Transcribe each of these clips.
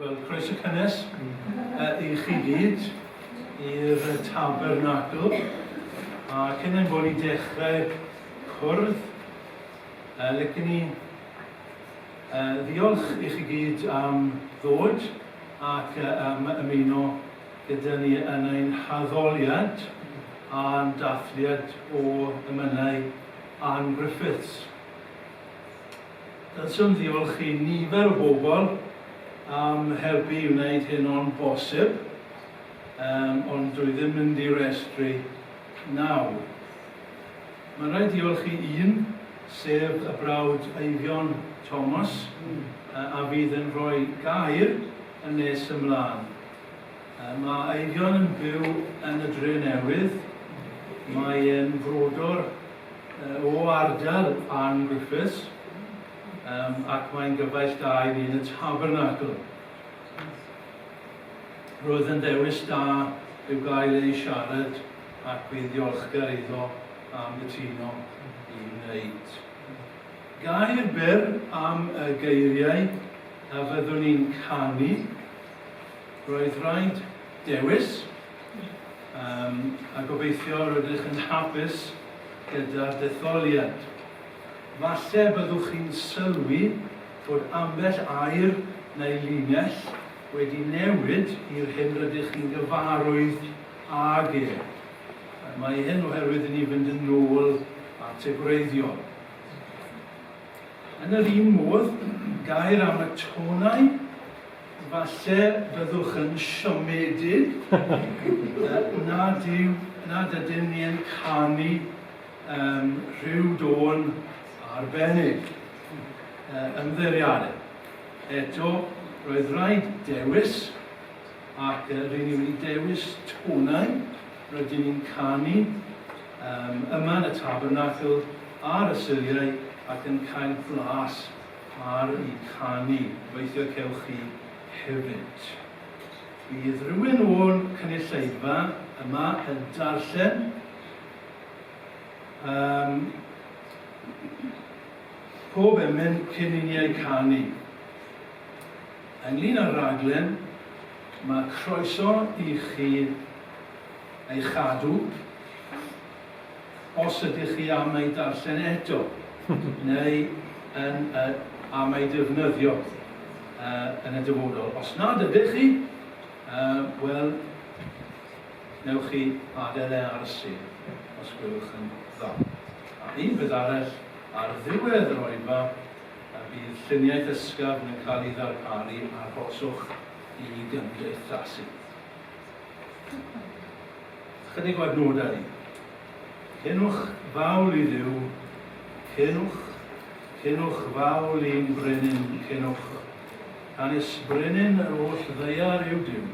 Wel, croeso cynnes I chi gyd i'r Tabernacl. A cyn ein bod ni dechrau cwrdd, licen ni ddiolch I chi gyd am ddod ac am ymuno gyda ni yn ein haddoliad a'n dathliad o emynau Ann Griffiths. Dylswn ddiolch I nifer o bobl am helpu I wneud hyn o'n bosib, ond dwi ddim yn mynd I restru nawr. Mae'n rhaid diolch I un, sef y brawd Eifion Thomas, a fydd yn rhoi gair yn nes ymlaen. Mae Eifion yn byw yn y Dre Newydd. Mae e'n frodor o ardal Ann Griffiths, ac mae'n gyfaill da I ni yn y Tabernacl. Roedd yn dewis da i'w gael ei siarad ac bydd diolchgar iddo am gytuno I wneud. Gair byr am y geiriau a fyddwn ni'n canu. Roedd rhaid dewis a gobeithio rydych yn hapus gyda'r detholiad. Falle byddwch chi'n sylwi bod ambell air neu linell wedi newid i'r hyn rydych chi'n gyfarwydd ag e. Mae hyn oherwydd I ni fynd yn ôl at y gwreiddiol. Yn yr un modd, gair am y tonau, falle byddwch yn siomedig nad ydyn ni yn canu rhyw dôn arbennig ymddiriadau. Eto, roedd rhaid dewis, ac rydyn ni wedi dewis tonau, rydyn ni'n canu yma yn y Tabernacl ar y siliau ac yn cael blas ar I canu. Gobeithio cewch chi hefyd. Bydd rhywun o'r cynulleidfa yma yn darllen pob emyn cyn I ni ei canu. Ynglŷn â'r raglen, mae croeso I chi ei chadw, os ydych chi am ei darllen eto, neu am ei defnyddio yn y dyfodol. Os nad ydych chi, wel, newch chi adael ar y sir, os gwelwch yn dda. A un bydd arall ar ddiwedd yr oedfa, bydd lluniau ysgafn yn cael ei ddarparu ar hoswch I gymdeithasu. Chydig o adnodau. Cenwch fawl I Dduw, cenwch fawl I'n brenin, cenwch hanes brenin yr oll ddeiar yw Dduw.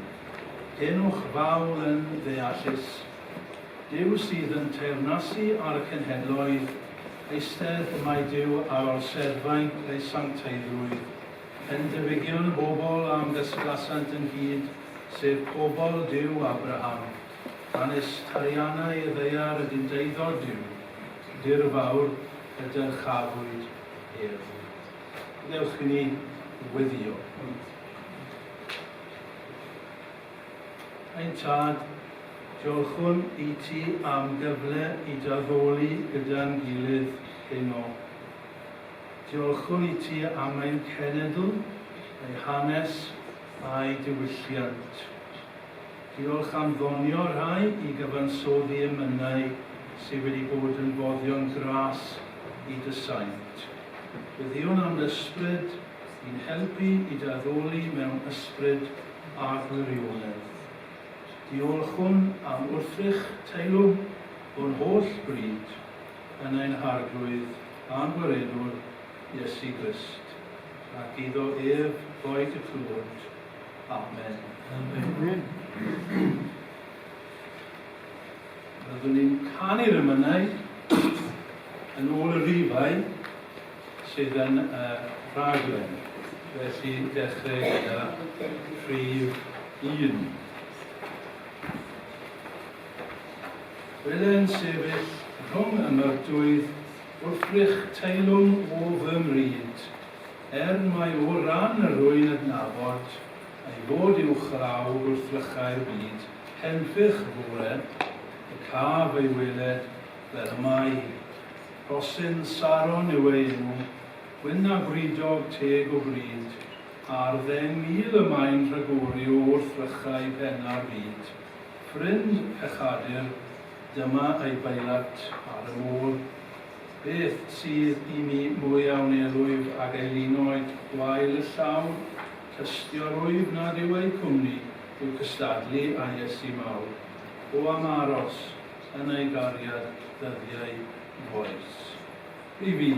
Cenwch fawl yn ddeallus, Dyw sydd yn teyrnasu ar y cenhedloedd, eistedd mae Dyw ar olserfaint ei sancteiddrwydd, pendefigion y bobl am gysglasant yn hyd, sef pobl Dyw Abraham, hanes tariannau y ddeiar y dindeiddod Dyw, dir fawr gyda chafwyd ef. Dewch I ni weddio. Ein tad, diolchwn I ti am gyfle I daddoli gyda'n gilydd heno. Diolchwn I ti am ein cenedl, ei hanes a'i diwylliant. Diolch am ddonio rhai I gyfansoddi emynau sydd wedi bod yn foddion gras I dysaint. Byddiwn am ysbryd I'n helpu I daddoli mewn ysbryd a gwirionedd. Diolchwn am wrthrych teilwm o'n holl bryd yn ein harglwydd a'n gwaredwr Iesu Grist, ac iddo ef boed y clwyd. Amen. Amen. Byddwn ni'n canu'r emynau yn ôl y rifau sydd yn rhaglen. Felly dechrau gyda rhif 1. Byddai'n sefyll rhwng y myrtwydd wrthrych teilwng o fy mryd, mai o ran yr rwy'n adnabod Ei fod i'w chrawg wrth lychau'r byd, henffych fore, y caf ei weled fel y mai. Rosyn Saron yw ei enw, wyna bridog teg o bryd, a'r 10,000 y mae'n rhagori wrth lychau penna'r byd. Ffrind pechadur, dyma ei bailat ar y môr. Beth sydd i mi mwy awnelwyf ag elinoed gwael y llawn, cystio'r wyf nad yw ei cwmni, yw cystadlu a Iesu mawr. O am aros yn ei gariad ddyddiau boes. I fi.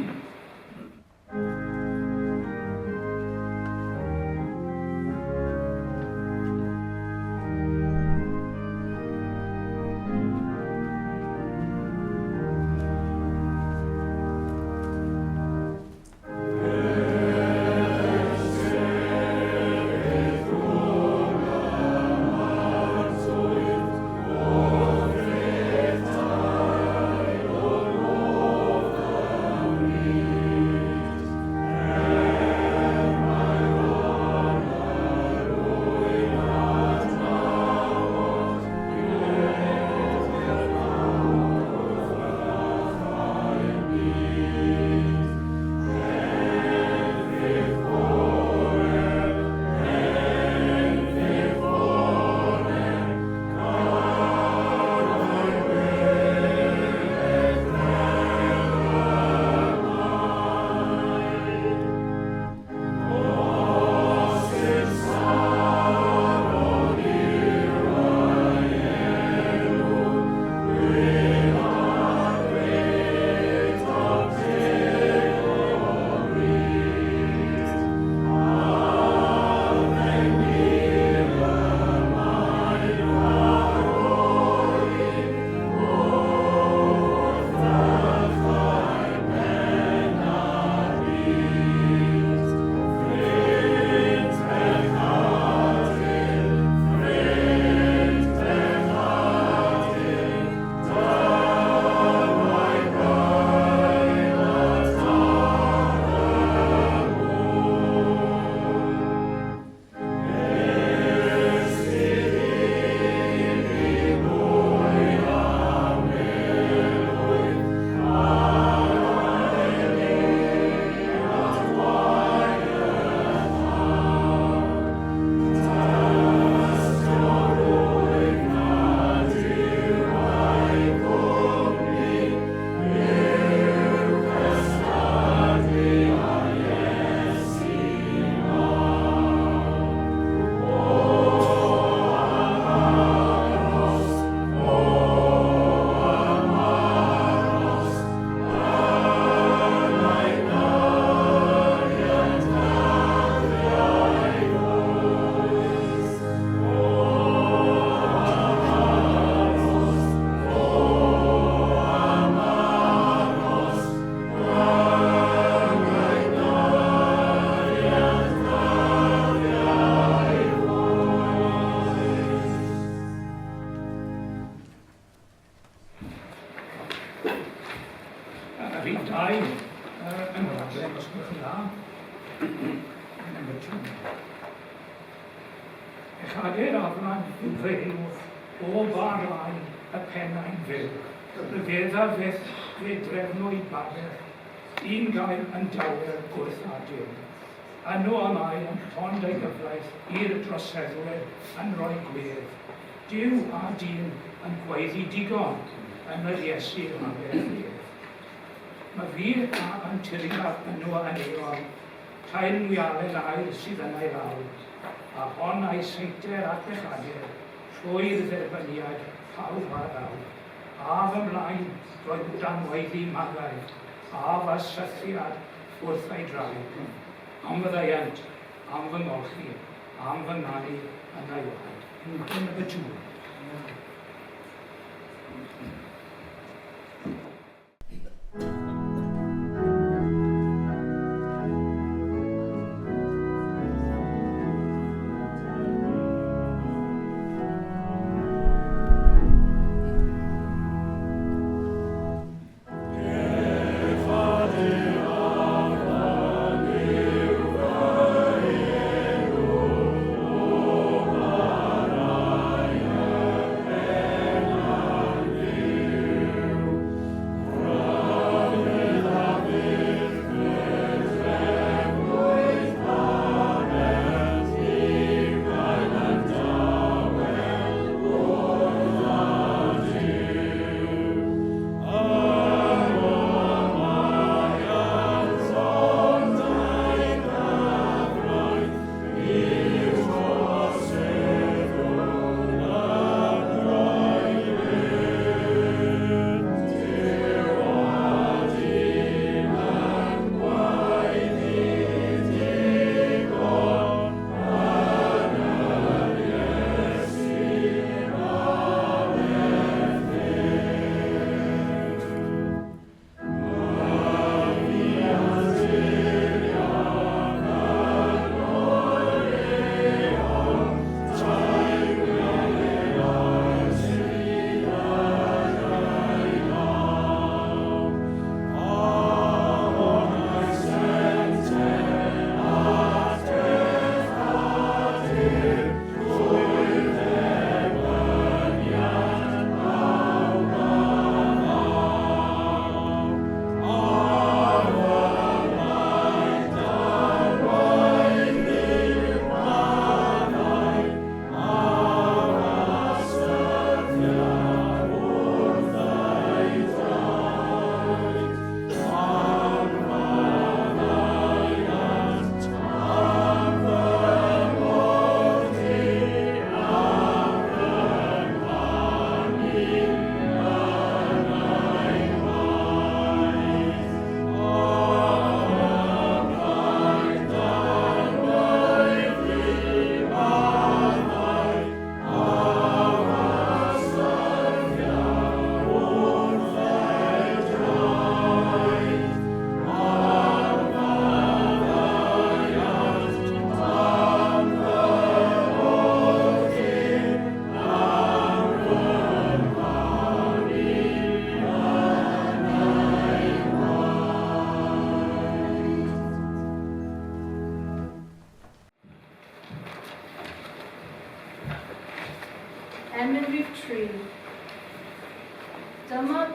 Chader afran yw fy enw o barau y pennau'n fyw. Rydedda fydd fe drefnwy bader, un gael yn dawer gwrth adur. Yno am ai yn rhond ei gyfraith i'r droseddwyr yn rhoi gwedd. Dyw a dyn yn gweiddi digon yn yr Iesu'r maberfydd. Mae fi a yn tiriad yno yn eon, taen mwyalen air sydd yn ei lawr, a hon a'i seinter at bechadur, trwy'r dderbyniad pawb ar awr. A fy mlaen roedd danweiddi magau, a fy sythiad wrth ei draed. Am fy ddeiant, am fy ngolchi, am fy nganu yn ei waed. Yn y bydŵr. O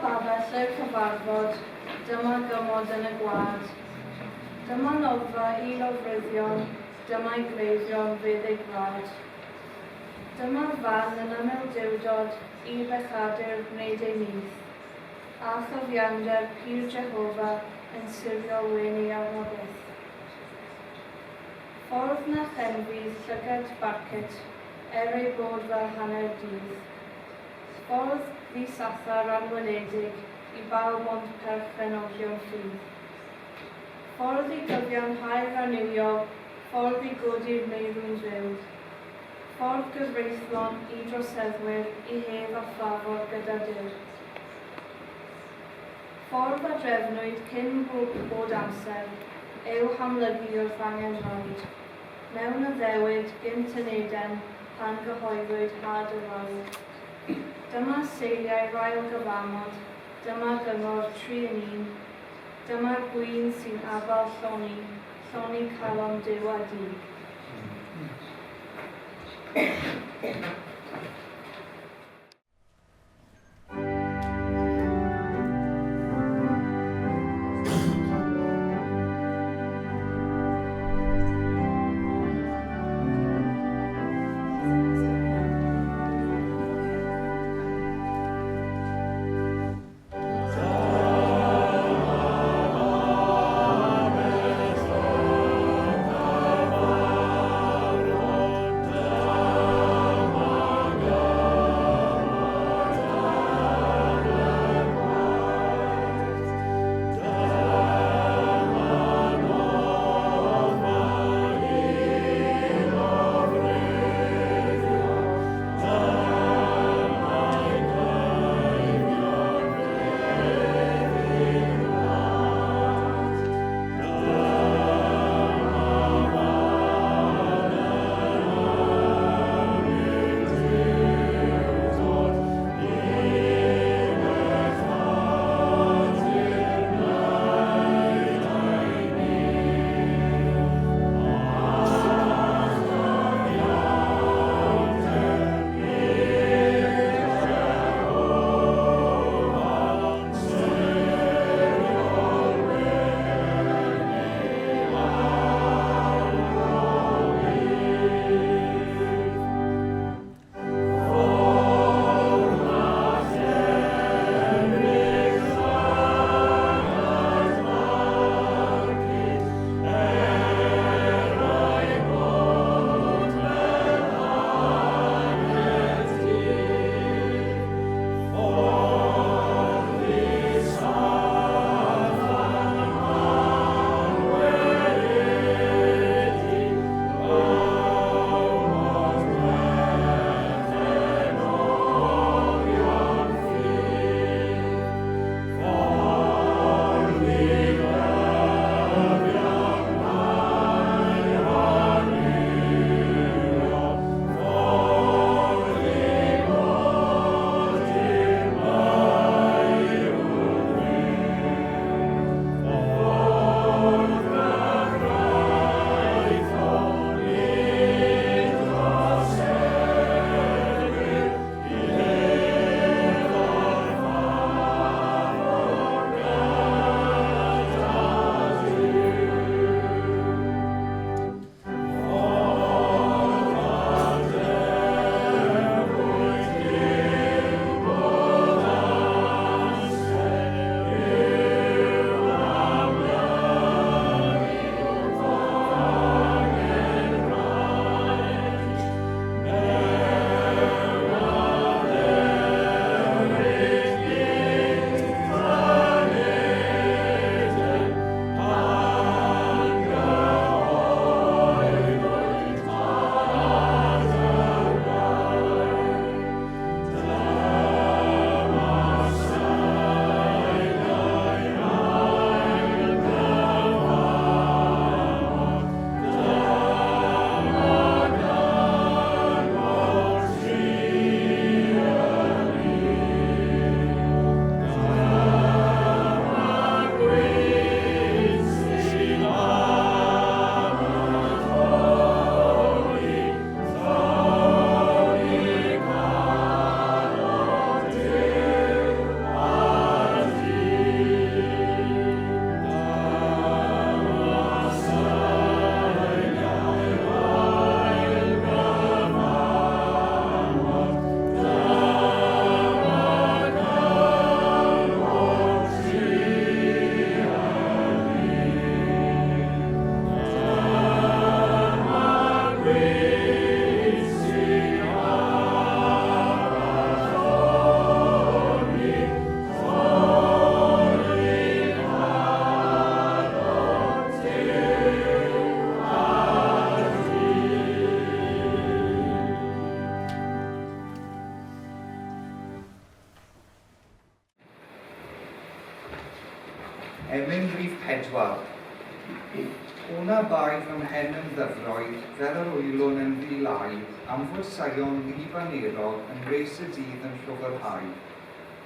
babell y cyfarfod, dyma gymod yn y gwlad. Dyma noddfa I lofryddion, dyma'i gleifion fydd ei gwlad. Dyma fan yn ymildiwdod I bechadur wneud ei mis. A thyfiander pyr Jehova yn sirio wenu arno byth. Ffordd na chenfydd llygad barcet, ei bod fel hanner dydd. Ffordd ddisathar anweledig I bawb ond perchenogion ffydd. Ffordd I gyfiawnhau'r raniwiol, ffordd I godi'r meirwn fyw. Ffordd gyfreithlon I droseddwyr I hef a ffafod gyda dyr. Ffordd a drefnwyd cyn bod amser, yw hamlygu wrth angen roed. Mewn y ddewyd gynt yn eden pan gyhoeddwyd had y roed. Dyma seiliau rael gyfamod, dyma gyngor 3 yn 1. Dyma'r gwyn sy'n abal lloni calon dyw a di. Emyn rhif 4. O'na bai fy mhen yn ddyfroedd fel yr wylwn yn ddilai am fod saion ddibanerol yn reis y dydd yn llwfrhau.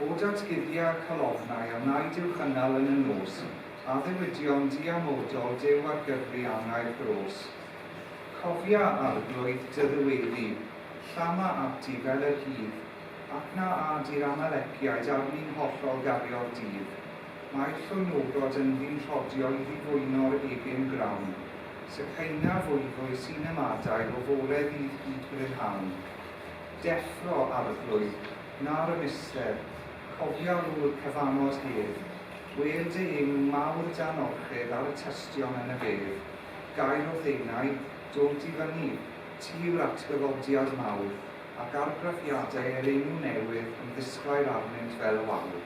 O datguddiau colofnau a wnaid i'w chynnal yn y nos, a ddiwydion diamodol dew ar gyfri angau'r gros. Cofia arglwydd dyddiweddi, llama ati fel yr hydd, ac na ad i'r amaleciaid arni'n hollol gario'r dydd. Mae'r llwnogod yn ddyn rhodio i ddifwyno'r egin grawn, syceina fwyfwy sy'n ymadau o fore ddydd hyd brynhawn. Deffro arglwydd, na'r ymister, cofia rwy'r cyfanod hedd, wel dy yw mawr dan orched ar y tystion yn y bedd. Gair o ddeinau, dod i fyny, ti yw'r atgyfodiad mawr, ac argraffiadau yr enw newydd yn ddisglair arnynt fel wawr.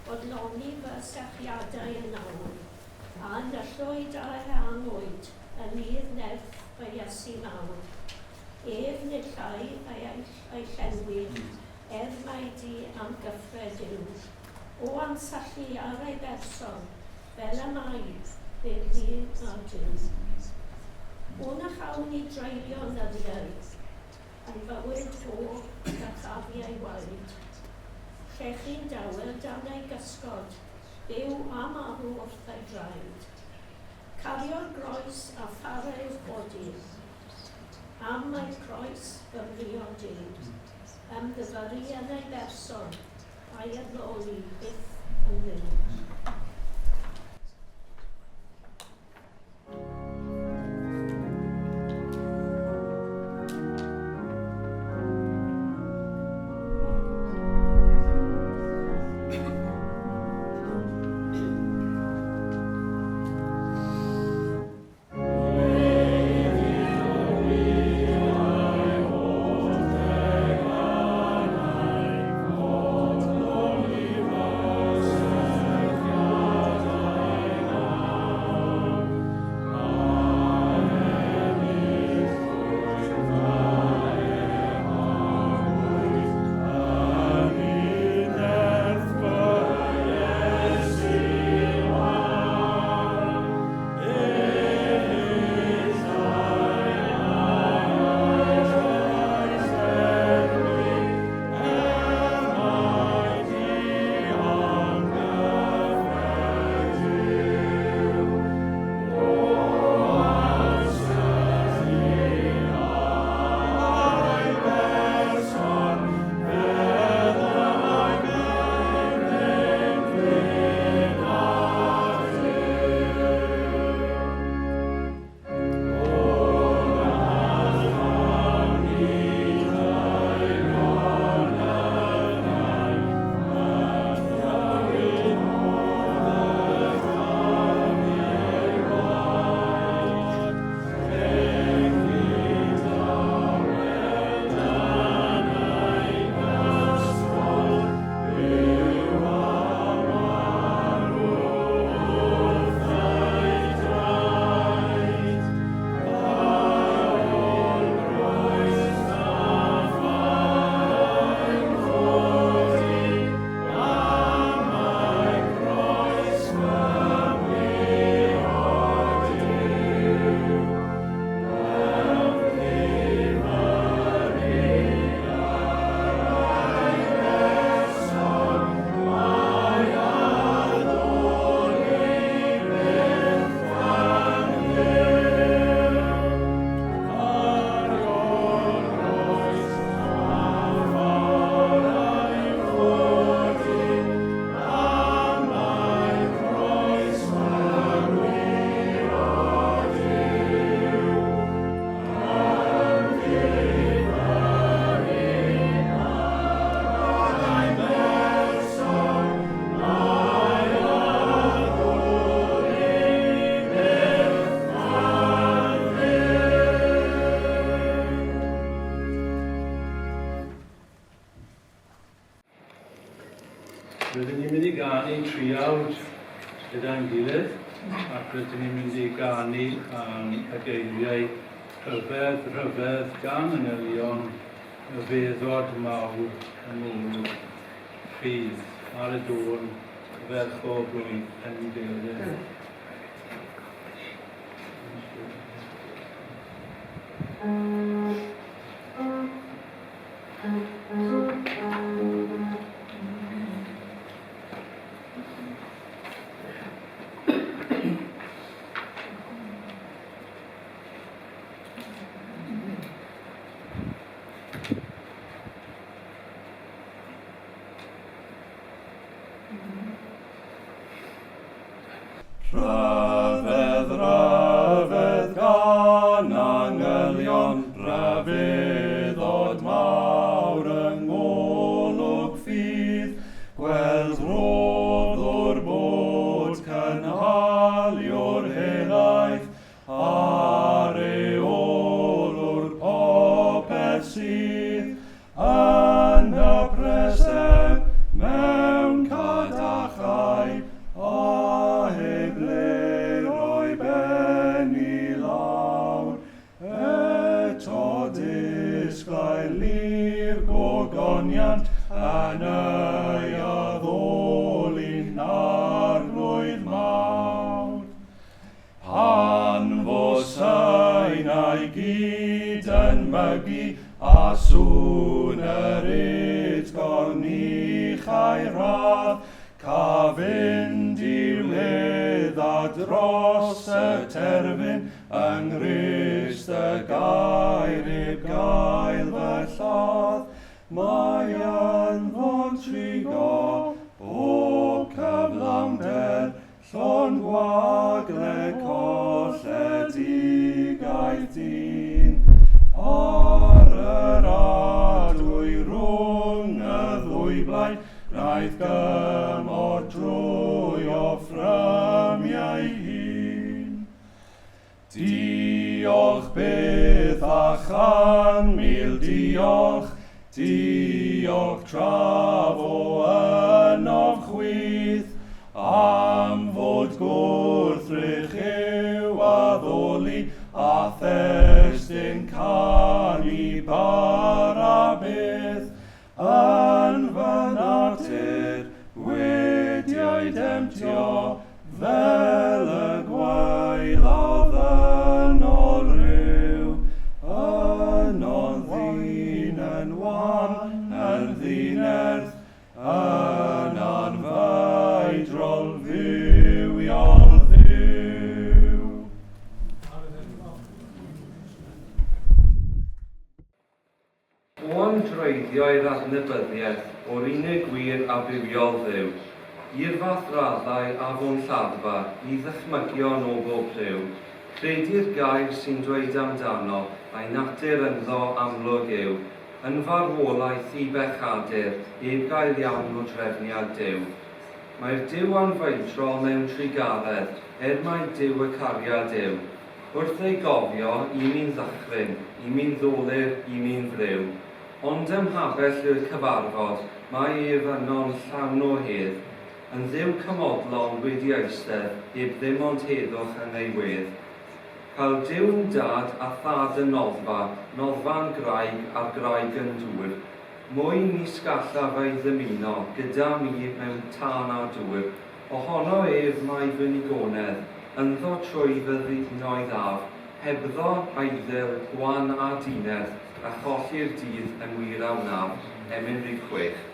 bodloni fy sychiadau yn awr, a nyllwyd a'r angwyd yn i'r nerth fy Iesu mawr. Ef nillai ei llenwi, mai di am gyffred yw. O ansallu ar ei berson, fel y mae i'r ddyn a dyn. O'n a chawn ni dreulio nyddiau, yn fywyd o gachafiau waed. Llechu'n dawyr dan ei gysgod, byw a marw wrth ei draed. Cario'r groes a phareu'r bodi, am ei croes fymrio dyn. Ymddyfyru yn ei berson, a'i addoli byth yn ddim. Rydyn ni'n mynd i ganu triawd gyda'n gilydd, ac rydyn ni'n mynd i ganu y geiriau rhyfedd gan y nylion y feddod mawr yn ôl ffydd ar y dôn ferch o blwydd yn deilyn. Rhyfedd gan angylion, rhyfeddod mawr yng ngolwg ffydd, gweld roddwr bod cynhalio'r helaeth, areolwr popeth sydd yn y presef mewn cadachau a heblyw. sŵn yr utgon ni chairadd, ca fynd i'r wedd a dros y terfyn, yng nghrist y gair heb gael fy lladd. Mae yn fod trigo o cyflawnder, llon gwagle colledigaeth dyn. Ar yr adwy rhwng y ddwy blaid, wnaeth gymod drwy o ffrymiau hun. Diolch byth a chan mil diolch, diolch traf o ynof chwyth, am fod gwrthrych yw addoli a thestyn canu bara byth. Yn fy natur wedi'i demtio fel y gwailodd yn ôl rhyw. Yno'n ddyn yn wan, yn ddinerth, yn anfaidrol fywiol ddiw. O andreiddio'r adnabyddiaeth o'r unig wir a bywiol ddiw, i'r fath raddau a fo'n lladdfa i ddychmygion o bob rhyw, credu'r gair sy'n dweud amdano a'i natur ynddo amlwg yw, yn farwolaeth i bechadur heb gael iawn o drefniad Duw. Mae'r Duw anfeidrol mewn trigaredd, mai Duw y cariad yw. Wrth ei gofio, i mi'n ddychryn, i mi'n ddolir, i mi'n fryw. Ond ymhabell yw'r cyfarfod, mae ef yno'n llawn o hedd, yn ddiw cymodlon wedi eistedd, heb ddim ond heddwch yn ei wedd. Cael Duw yn dad a thad yn noddfa'n graig a'r graig yn dŵr. Mwy nis gallaf ei ddymuno gyda mi mewn tân a dŵr. Ohono ef mae fy nigonedd, ynddo trwy fy ddinoedd af, hebddo eiddil, gwan a dinedd, a cholli'r dydd yn wir a wnaf. Emyn rhif 6.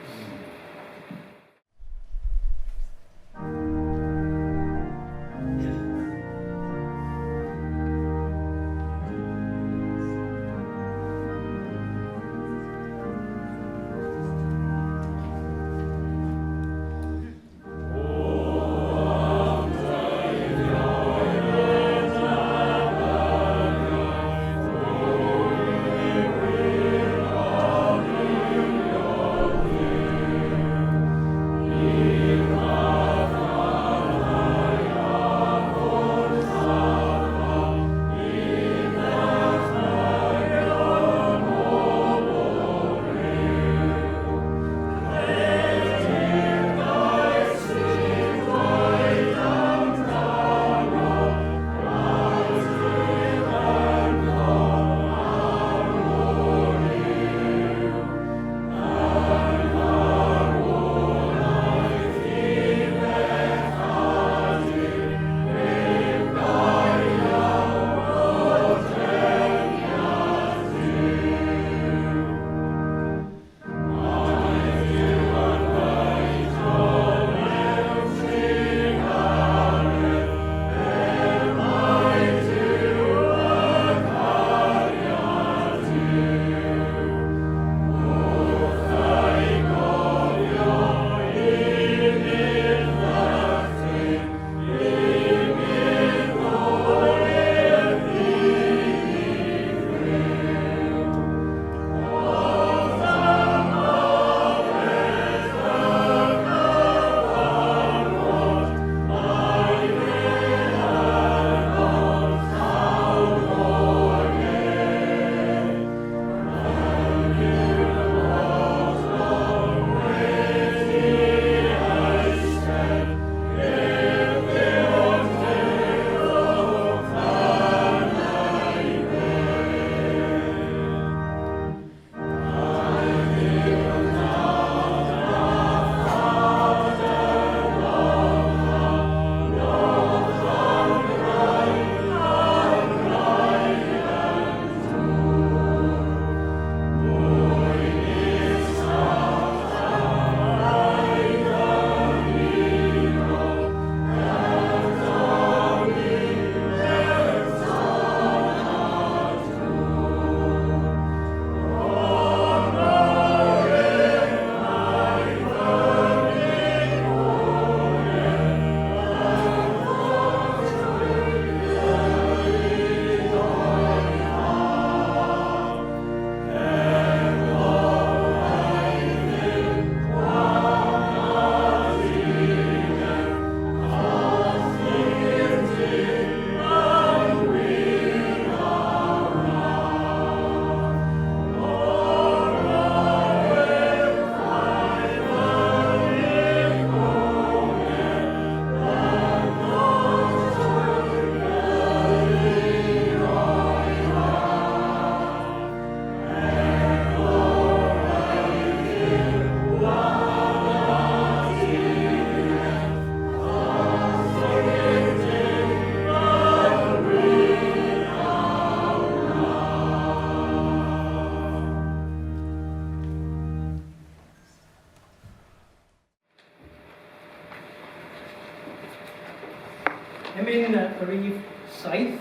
rhif 7.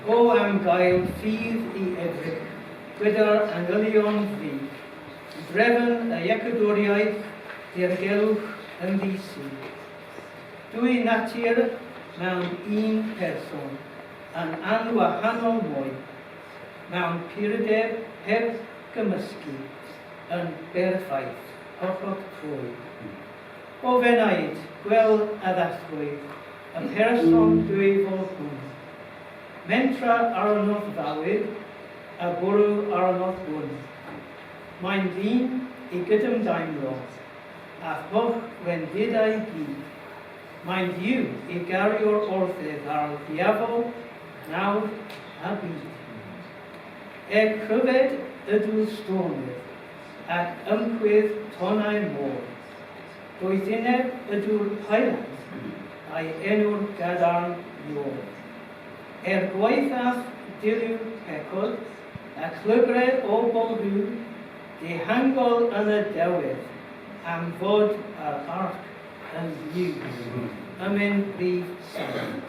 O am gael ffydd I edrych, gyda'r angylion fi. Drefn y iacadwriaeth dirgelwch yn ddisu. Dwy natur mewn un person, yn anwahanol mwy, mewn purdeb heb gymysgu, yn berffaith, hollol trwy. O fenaid, gweld a ddathwyd, y person dwyfol hwn. Mentra arnodd fawyd, a bwrw arnodd hwn. Mae'n ddyn I gydymdaimlo, a holl wendidau gyd. Mae'n ddiw I gario'r orthydd ar ddiafol, nawr a byd. Cryfed ydw stormydd, ac ymchwedd tonau môr. Doethineb ydw'r pailant, a'i enw'r gadarn ior. Gwaethaf diliw pecod, a clybred o bolrhyw, dehangol yn y dewedd, am fod yr arc yn ddiw. Amen rhif 7.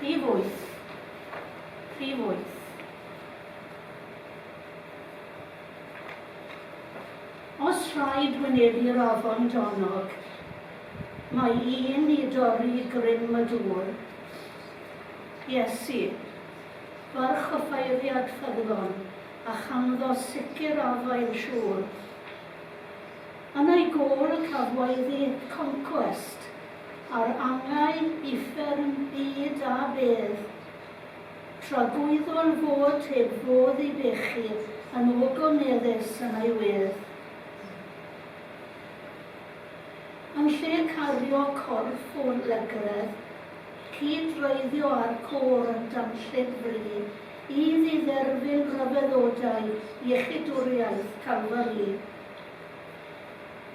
Prif 8. Prif 8. Os rhaid wynebu'r afon donog, mae un i dorri grym y dŵr. Iesu, farch o ffeiriad ffyddlon a chanddo sicr afael siŵr. Yn ei gôl cafwyddi conquest a'r angau uffern byd a bedd, tra gwyddol fod heb fodd i bechu yn ogoneddus yn ei wedd. Yn lle cario corff o lygredd, cyd-reiddio ar côr yn danllid fri, i ddidderfyn rhyfeddodau iechydwriaeth Calfari.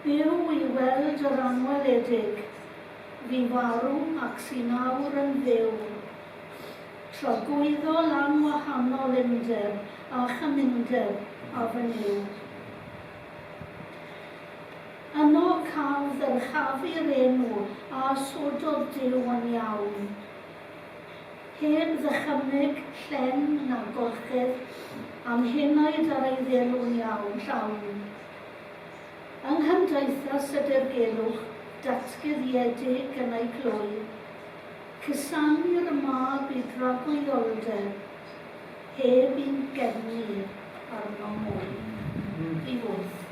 Byw i weld yr anweledig, fi farw ac sy'n awr yn ddew, tra gwyddol anwahanol undeb a chymundeb a fy niw. Yno cael ddyrchafu'r enw a sododd Duw yn iawn. Heb ddychymyg, llen na gorchedd, am henaid ar ei ddelw'n iawn llawn. Yng nghymdeithas y dirgelwch, datgyddiedig yn ei clwy, cysanu'r mab i dragwyddoldeb, heb i'n gefnu arno mwy. I wrth.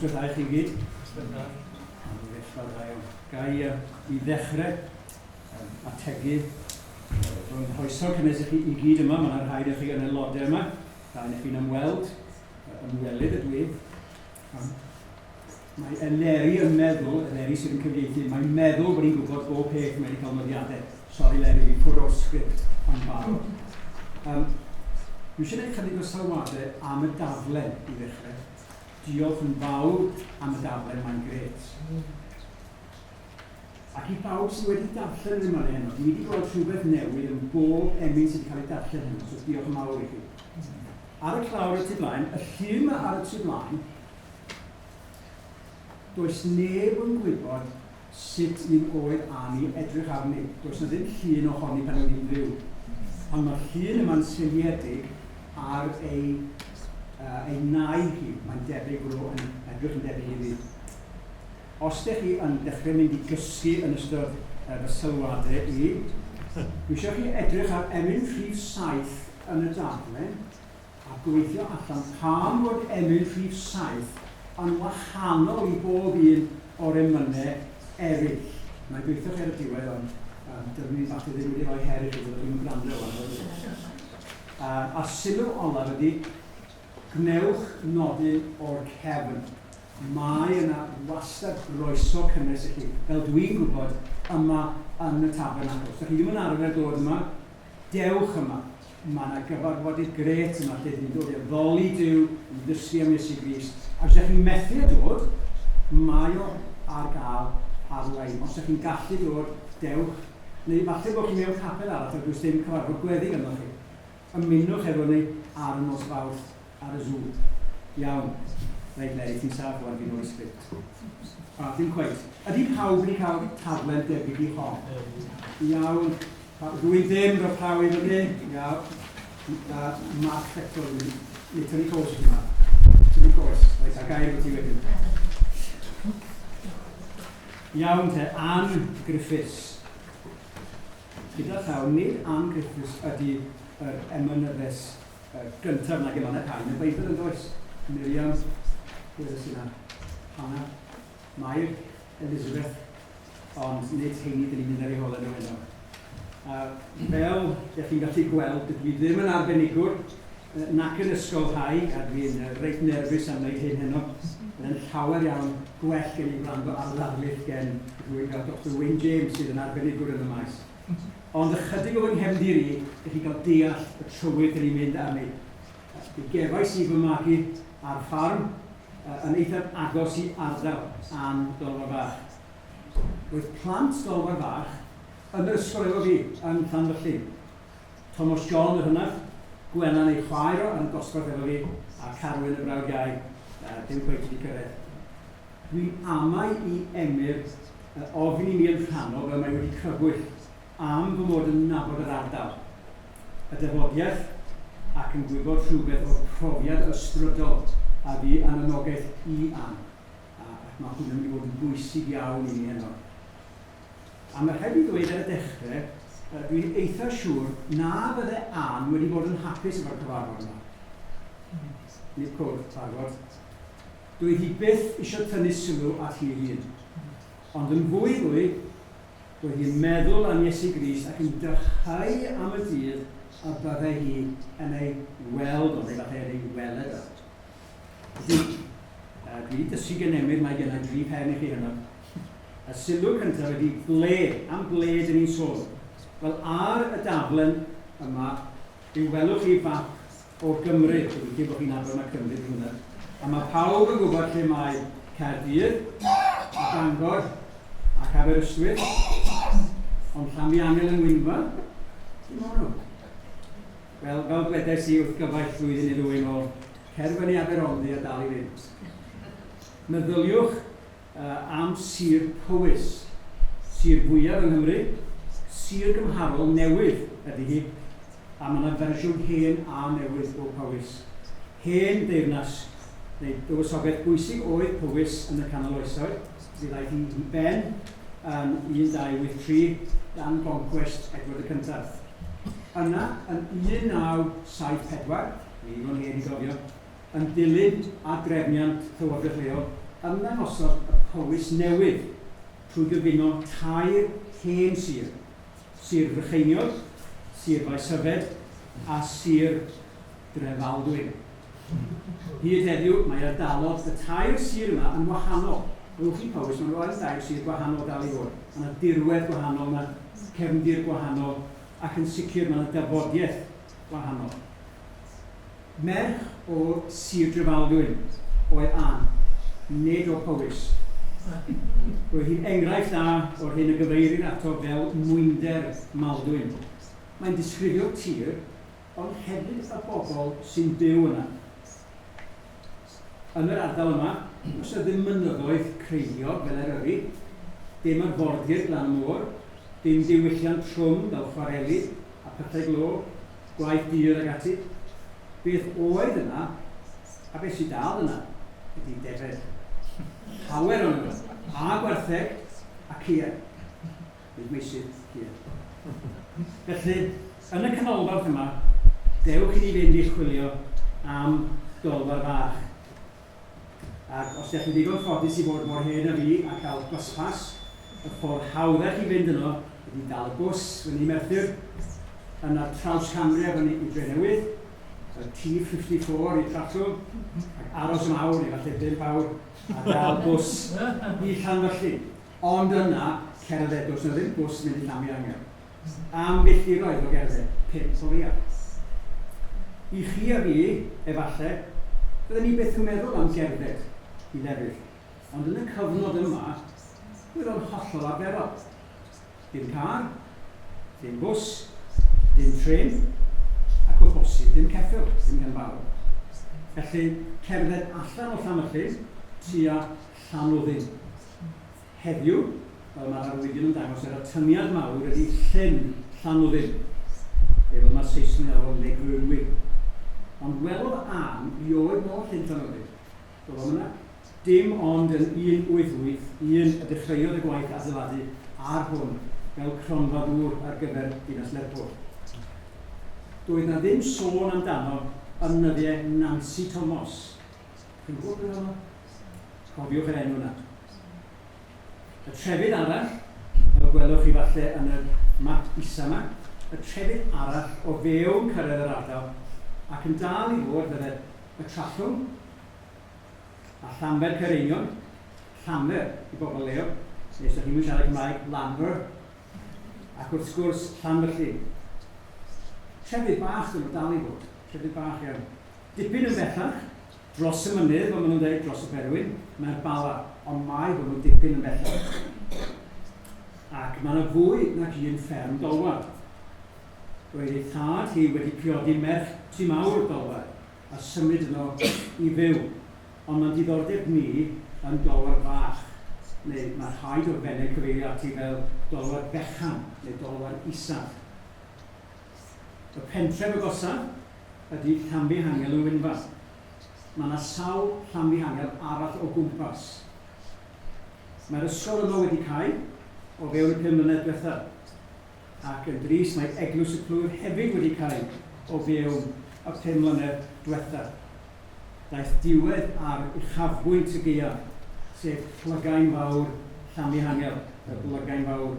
noswaith chi gyd. Gai i ddechrau ategu rwy'n hoeso'r cynnes i chi i gyd yma. Mae'n rhaid i chi yn aelodau yma. Rhaid i chi'n ymweld, ymwelydd ydw i. Mae Eleri yn meddwl, Eleri sydd yn cyfieithu, mae'n meddwl bod ni'n gwybod bob peth mewn i canolmyddiadau. Sori Eleri, fi ffwr o'r sgript yn barod. Dwi eisiau gwneud chydig o sylwadau am y daflen i ddechrau. Diolch yn fawr am y daflen, mae'n gret. Ac i bawb sydd wedi darllen yn yma heno, dwi wedi gweld rhywbeth newydd yn bob emyn sydd wedi cael ei darllen heno, so diolch yn mawr i chi. Ar y clawr y tu blaen, y llun yma ar y tu blaen, does neb yn gwybod sut ni'n oedd Ann i edrych arni. Does na ddim llun ohoni pan oedd hi'n fyw. Ond mae'r llun yma'n syniedig ar ei nai hi. Mae'n debyg yn edrych yn debyg iddi. Os ydych chi yn dechrau mynd i gysgu yn ystod fy sylwadau i, dwi eisiau chi edrych ar emyn rhif 7 yn y daflen a gweithio allan pam bod emyn rhif 7 yn wahanol i bob un o'r emynau eraill. Mae'n gweithio chi ar y diwedd, ond dydyn ni falle ddim wedi rhoi her i chi, byddwch chi'n gwrando fan. A sylw olaf ydy, gnewch nodyn o'r cefn. Mae yna wastad groeso cynnes i chi, fel dwi'n gwybod, yma yn y Tabernacl. Os ydych chi ddim yn arfer dod yma, dewch yma. Mae yna gyfarfodydd gret yma, lle ni'n dod i'r ddoli Duw, yn dysgu am Iesu Grist. A os ydych chi'n methu a dod, mae o ar gael ar-lein. Os ydych chi'n gallu dod, dewch. Neu falle bod chi mewn capel arall, ac oes dim cyfarfod gweddi ganddo chi. Ymunwch efo ni ar y nos Fawrth ar y Zoom. Iawn. Reit, Leri, ti'n saff o'n fi'n o'r sgript. Dim cweith. Ydy pawb wedi cael taflen debyg i hon? Iawn. Rwy'n ddim roedd llaw i fyny. Iawn. Mark Fector, neu tynnu cos i chi ma. Tynnu cos. Reit, a gair o ti wedyn. Iawn te, Ann Griffiths. Gyda llaw, nid Ann Griffiths ydy yr emynyddes gyntaf nag yma cael. Yn Beibl yn does. Miriam, gwedda sy'n Hannah, Mair, Elizabeth, ond nid heini dyn ni'n mynd ar ei holen nhw heno. Fel ydych chi'n gallu gweld, dwi ddim yn arbenigwr, nac yn ysgolhau, a dwi'n reit nerfus am wneud hyn heno. Yn llawer iawn gwell gen i gwrando ar ddarlith gen rwy'n cael Dr Wayne James sydd yn arbenigwr yn y maes. Ond ychydig o fy nghefndir i, ydych chi'n cael deall y trywydd dyn ni'n mynd arni. Dwi'n gefais i fy magu ar ffarm yn eithaf agos i ardal Ann Dolfar Fach. Roedd plant Dolfar Fach yn yr ysgol efo fi yn Llanfyllin. Thomas John yr hynaf, Gwenna neu chwaer o yn dosbarth efo fi, a Carwyn y brawd iau, dim gweith wedi cyrraedd. Dwi'n amau i emyr ofyn i mi yn rhannol fel mae wedi crybwyll am fy mod yn nabod yr ardal. Y dyfodiaeth ac yn gwybod rhywbeth o'r profiad ysbrydol a fi yn anogaeth i Ann. Ac mae hwn yn mynd i fod yn bwysig iawn i ni heno. A mae rhaid i ddweud ar y dechrau, dwi'n eitha siŵr na fydde Ann wedi bod yn hapus efo'r cyfarfod yma. Nid cwrdd, tagod. Doedd hi byth eisiau tynnu sylw at hi hun. Ond yn fwy, doedd hi'n meddwl am Iesu Grist ac yn dychau am y dydd a byddai hi yn ei weld o, neu falle yn ei weled o. Felly, dwi wedi dysgu gen emyr mae gen i 3 pen i chi hynny. Y sylw cyntaf ydy am ble dyn ni'n sôn. Wel, ar y daflen yma, fe welwch chi fap o Gymru, dwi'n dweud bod chi'n nabod yma Cymru dwi'n hwnna. A mae pawb yn gwybod lle mae Caerdydd, a Bangor, ac Aberystwyth, ond Llamiangel yn Wynfa. Dim ond nhw. Wel, fel dwedais i wrth gyfaill flwyddyn i ddwy'n o cerfyn i Aberondi a dal i fynd. Meddyliwch am Sir Powys, Sir fwyaf yng Nghymru, Sir gymharol newydd ydy hi, a mae yna fersiwn hen a newydd o Powys. Hen deyrnas, neu dywysogaeth bwysig oedd Powys yn y canol oesoedd, sydd aeth i ben yn 1283 dan Conquest Edward y Cyntaf. Yna, yn 1974, ni fo'n hen i gofio, yn dilyn a drefniant Llywodraeth leol, ymddangosodd y Powys newydd trwy gyfuno tair hen sir. Sir Frycheiniog, Sir Faesyfed a Sir Drefaldwyn. Hyd heddiw, mae ardalodd y tair sir yma yn wahanol. Rwy'ch chi Powys, mae'n rhaid dair sir gwahanol dal i fod. Mae yna dirwedd gwahanol, mae cefndir gwahanol, ac yn sicr mae yna dyfodiaeth gwahanol. Merch o Sir Drefaldwyn oedd Ann, nid o Powys. Roedd hi'n enghraifft da o'r hyn y gyfeirir ato fel mwynder Maldwyn. Mae'n disgrifio tir, ond hefyd y bobl sy'n byw yna. Yn yr ardal yma, os ydy mynyddoedd creiddiog fel Eryri, dim arfordir glan y môr, dim diwylliant trwm fel chwareli a pethau glo, gwaith dyr ag ati. Beth oedd yna, a beth sydd dal yna, ydy defed. Hawer o'n yma, a gwartheg, a cia. Nid meisydd cia. Felly, yn y canolbarth yma, dewch i ni fynd i chwilio am dolfar fach. Ac os ydych chi ddigon ffodus i fod mor hen a fi a cael gospas, y ffordd hawddach i fynd yno ydy dal y bws fyny Merthyr, yna Traws-Camria fyny i Drenewydd, y T54 i Trallwm, ac aros am awr neu falle 5 awr, a dal bws i Llanfyllin. Ond yna, cerdded, does yna ddim bws mynd i Llamiangen. Am filltiroedd o gerdded, 5 o leiaf. I chi a fi, efallai, byddwn ni beth yn meddwl am gerdded i lefydd. Ond yn y cyfnod yma, bydd o'n hollol arferol. Dim car, dim bws, dim tren, ac o bosib dim ceffyl, dim gan fawr. Felly, cerdded allan o Llanfyllin, tua Llanwddyn. Heddiw, fel mae'r arwyddion yn dangos, yr atyniad mawr ydy llyn Llanwddyn. Fel mae'r Saesneg yn alw Le Grunwy. Ond welodd Ann i oedd mor llyn Llanwddyn. Doedd yna dim ond yn 188, un y dechreuodd y gwaith adeiladu ar hwn fel cronfa dŵr ar gyfer Dinas Lerpwl. Doedd na ddim sôn amdano yn nyddiau Nancy Thomas. Chi'n gwybod beth yma? Cofiwch yr enw yna. Y trefyd arall, fel gwelwch chi falle yn y map isa yma, y trefyd arall o fewn cyrraedd yr ardal, ac yn dal i fod fydde y Trallwm, a Llanfer Cyreinion, Llanfer i bobl leo, neu os ydych chi'n siarad Cymraeg, Llanfer, ac wrth gwrs Llanfyllin. Trefyd bach yn dal i fod, trefyd bach iawn. Dipyn yn bellach, dros y mynydd, fel maen nhw'n dweud, dros y Berwyn, mae'r Bala, ond mai bod nhw'n dipyn yn bellach. Ac mae yna fwy nag un fferm dolwar. Roedd ei thad hi wedi priodi merch tu mawr dolwar a symud yno i fyw. Ond mae'n diddordeb ni yn dolwar fach, neu mae rhaid o'r fennau cyfeirio ati fel dolwar bechan neu dolwar isaf. Y pentref agosaf ydy Llanfihangel yn Wynfa. Mae yna sawl Llanfihangel arall o gwmpas. Mae'r ysgol yno wedi cael o fewn y 5 mlynedd diwethaf. Ac yn drist mae Eglwys y Plwyr hefyd wedi cael o fewn y 5 mlynedd diwethaf. Daeth diwedd ar uchafbwynt y gaeaf, sef plygain fawr Llanfihangel, y plygain fawr.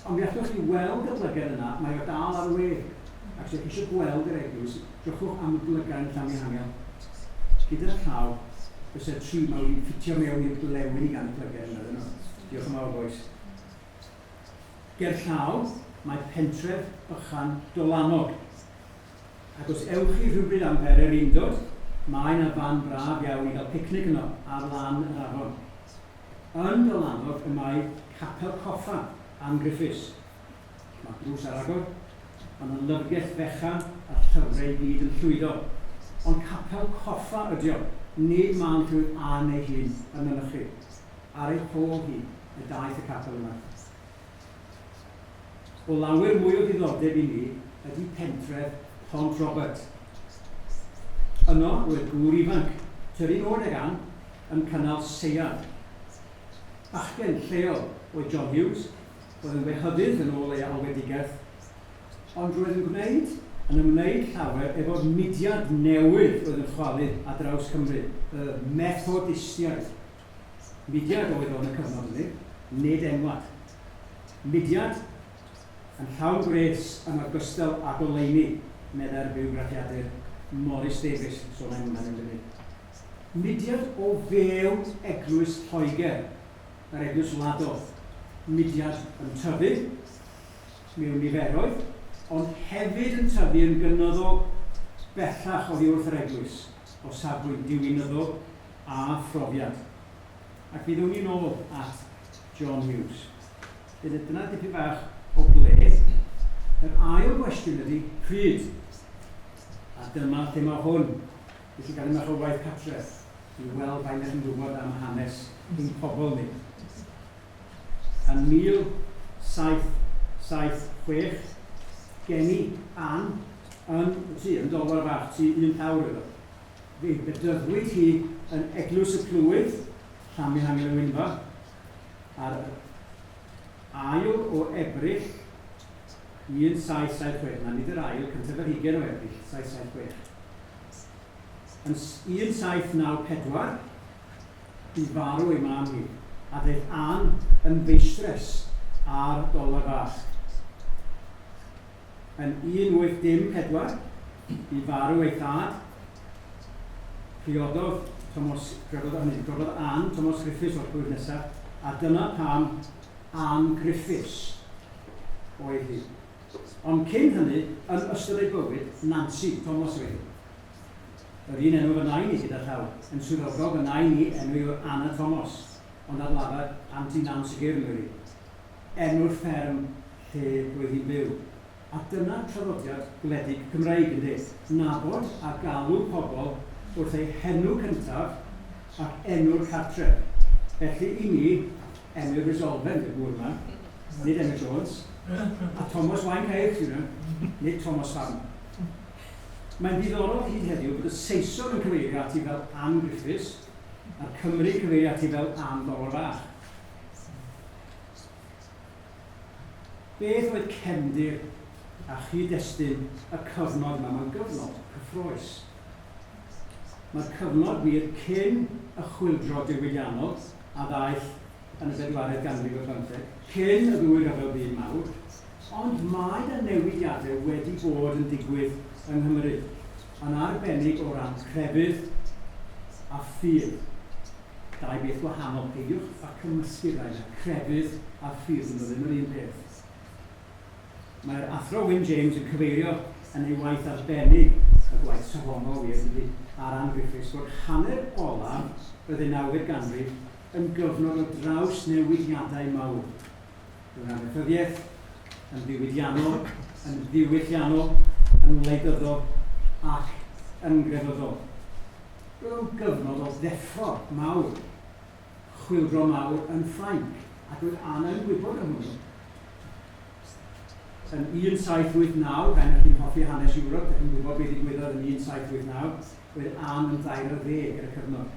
Ond mi allwch chi weld y plygain yna, mae o dal ar y we. Ac os ydych chi eisiau gweld yr eglwys, drychwch am y plygain Llanfihangel. Gyda'r llaw, fysa tri mawr i ffitio mewn i'r blewyn i gan y plygain yna. Diolch yn fawr boes. Ger llaw, mae pentref bychan Dolanog. Ac os ewch chi rhywbryd am Pere'r Undod, mae yna fan braf iawn i gael picnic yno ar lan yr afon. Yn Dolanog y mae capel coffa Ann Griffiths. Mae drws ar agor, ond yn lyfrgell fechan a llyfrau i gyd yn llwydo. Ond capel coffa ydi o, nid man rhyw Ann ei hun yn mynychu. Ar ei hôl hi, y daeth y capel yma. O lawer mwy o ddiddordeb i ni ydy pentref Pont Robert. Yno roedd gŵr ifanc, tyfu'n oed ag Ann, yn cynnal seiad. Bachgen lleol oedd John Hughes, oedd yn wehydydd yn ôl ei alwedigaeth, ond roedd yn ymwneud llawer efo'r mudiad newydd oedd yn chwalu ar draws Cymru, y methodistiaeth. Mudiad oedd o'n y cyfnod ydy, nid enwad. Mudiad yn llawn gres yn ogystal ag oleini, medda'r biwgraffiadur Morris Davies, sôn am hwnna'n ymwneud. Mudiad o fewn eglwys Lloegr, yr eglwys Lado. Mudiad yn tyfu mewn niferoedd, ond hefyd yn tyfu yn gynyddol bellach oddi wrth yr eglwys, o safbwynt diwynyddol a phrofiad. Ac byddwn ni nôl at John Hughes. Dyna dipyn bach o ble. Yr ail gwestiwn ydy pryd. A dyma hwn. Felly gael yma o waith cartref i weld faint ydych chi'n gwybod am hanes ein pobl ni. Yn 1776, geni Ann yn Dolwar Fach, tu un awr iddo. Fe bedyddwyd hi yn Eglwys y Clwydd, Llanfihangel y Wynfa, ar ail o Ebrill 1776, na nid yr ail, cyntaf yr 20 o Ebrill 1776. Yn 1794, bu farw ei mam hi, a daeth Ann yn feistres ar Dolwar Fach. Yn 1854, bu farw ei thad, priododd Ann Thomas Griffiths o'r blwyddyn nesaf, a dyna pam Ann Griffiths oedd hi. Ond cyn hynny, yn ystod ei bywyd, Nancy Thomas oedd hi. Yr un enw fy nain i gyda llaw, yn swyddogol fy nain i enw yw Anna Thomas, ond ar lafar Aunty Nancy Girmary. Enw'r fferm lle roedd hi'n byw. A dyna traddodiad gwledig Cymreig yn dweud, nabod a galw pobl wrth ei henw cyntaf ac enw'r cartref. Felly i ni, enw'r Resolfen, y gŵr yma, nid enw Jones, a Thomas Wain Caich, nid Thomas Farm. Mae'n ddiddorol hyd heddiw bod y Saeson yn cyfeirio ati fel Ann Griffiths a'r Cymru cyfeirio ati fel Ann Dolwar Fach. Beth oedd cefndir a chyd-destun y cyfnod yma? Mae'n gyfnod cyffroes. Mae'r cyfnod wir cyn y chwyldro diwydiannol a ddaeth yn y 14th ganrif o 15, cyn y ddwy ryfel byd mawr, ond mae y newidiadau wedi bod yn digwydd yng Nghymru, yn arbennig o ran crefydd a ffydd. Dau beth gwahanol, peidiwch a cymysgu'r rhaid, crefydd a ffydd yn ddim yr un peth. Mae'r athro Wyn James yn cyfeirio yn ei waith arbennig, y gwaith safonol wir, ar Ann Griffiths, bod hanner olaf y 19th ganrif yn gyfnod o draws newidiadau mawr. Rwy'n anghyddiaeth, yn ddiwylliannol, yn wleidyddol ac yn grefyddol. Rwy'n gyfnod o ddeffro mawr, chwyldro mawr yn Ffrainc, ac roedd Ann yn gwybod am hwnnw. Yn 1789, gan chi'n hoffi hanes Ewrop, ydych chi'n gwybod beth ddigwyddodd yn 1789, roedd Ann yn 20 ar y cyfnod.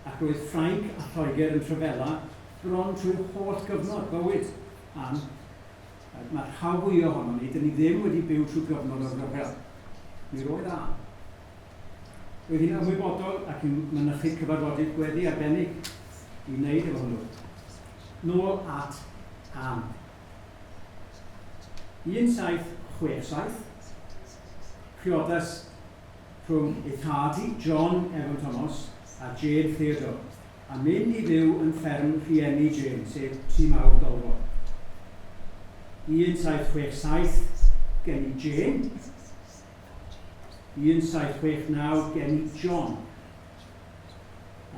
Ac roedd Ffrainc a Lloegr yn trefela bron trwy'r holl gyfnod bywyd Ann. Mae'r rhaw fwy ohono ni, dyn ni ddim wedi byw trwy gyfnod o'r rhyfel. Mi roedd Ann. Roedd hi'n ymwybodol ac yn mynychu cyfarfodydd gweddi arbennig i wneud efo hwnnw. Nôl at Ann. 1767, priodas rhwng ei thad hi, John Evan Thomas, a Jane Theodore, a mynd i fyw yn fferm rhieni Jane, sef Tŷ Mawr Dolwar. 1767, gen i Jane. 1769, gen i John.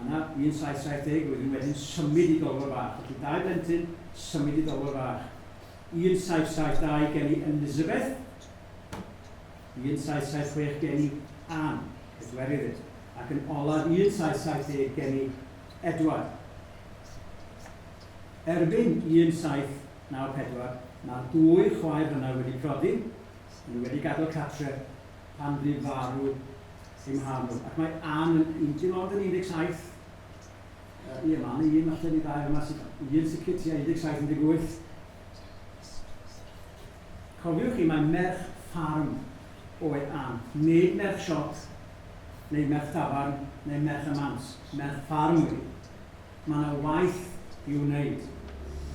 Yna, 1770, wedyn symud i Dolwar Fach. Felly dau blentyn, symud i Dolwar Fach. 1772 gen i Elizabeth, 1776 gen i Ann, pedwerydd, ac yn olaf 1770 gen i Edward. Erbyn 1794, mae'r dwy chwaer hynna wedi prodi, yn wedi gadael cartre pan fu farw ei mharnw. Ac mae Ann yn dim ond yn 17, un allan i ddau yma, un sicr tua 1718. Cofiwch chi, mae merch ffarm oedd Ann, nid merch siot, neu merch tafarn, neu merch amans, merch ffarm wedi. mae yna waith i wneud.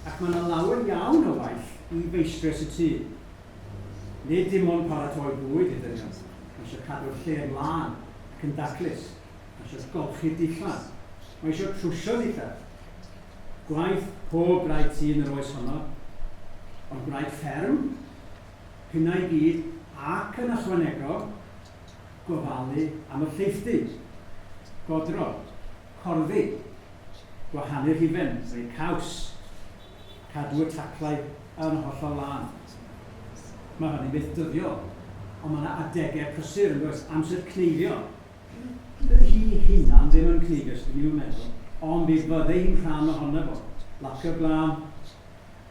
Ac mae yna lawer iawn o waith i feistres y tŷ. Nid dim ond paratoi bwyd iddyn nhw. Mae eisiau cadw'r lle ymlaen ac yn daclus. Mae eisiau golchi dillad. Mae eisiau trwsio dillad. Gwaith pob graig tŷ yn yr oes honno, ond graig fferm, hynna i gyd, ac yn ychwanegol, gofalu am y lleithdy, godro, corddi, gwahanu'r hufen, neu caws, cadw y taclau yn hollol lan. Mae hynny beth dyddiol, ond mae yna adegau prysur yn gwrs amser cneifio. Dydy hi hunan ddim yn cneifio, sydd ni'n meddwl, ond bydd fyddai hi'n rhan ohono fo. Lacio'r blam,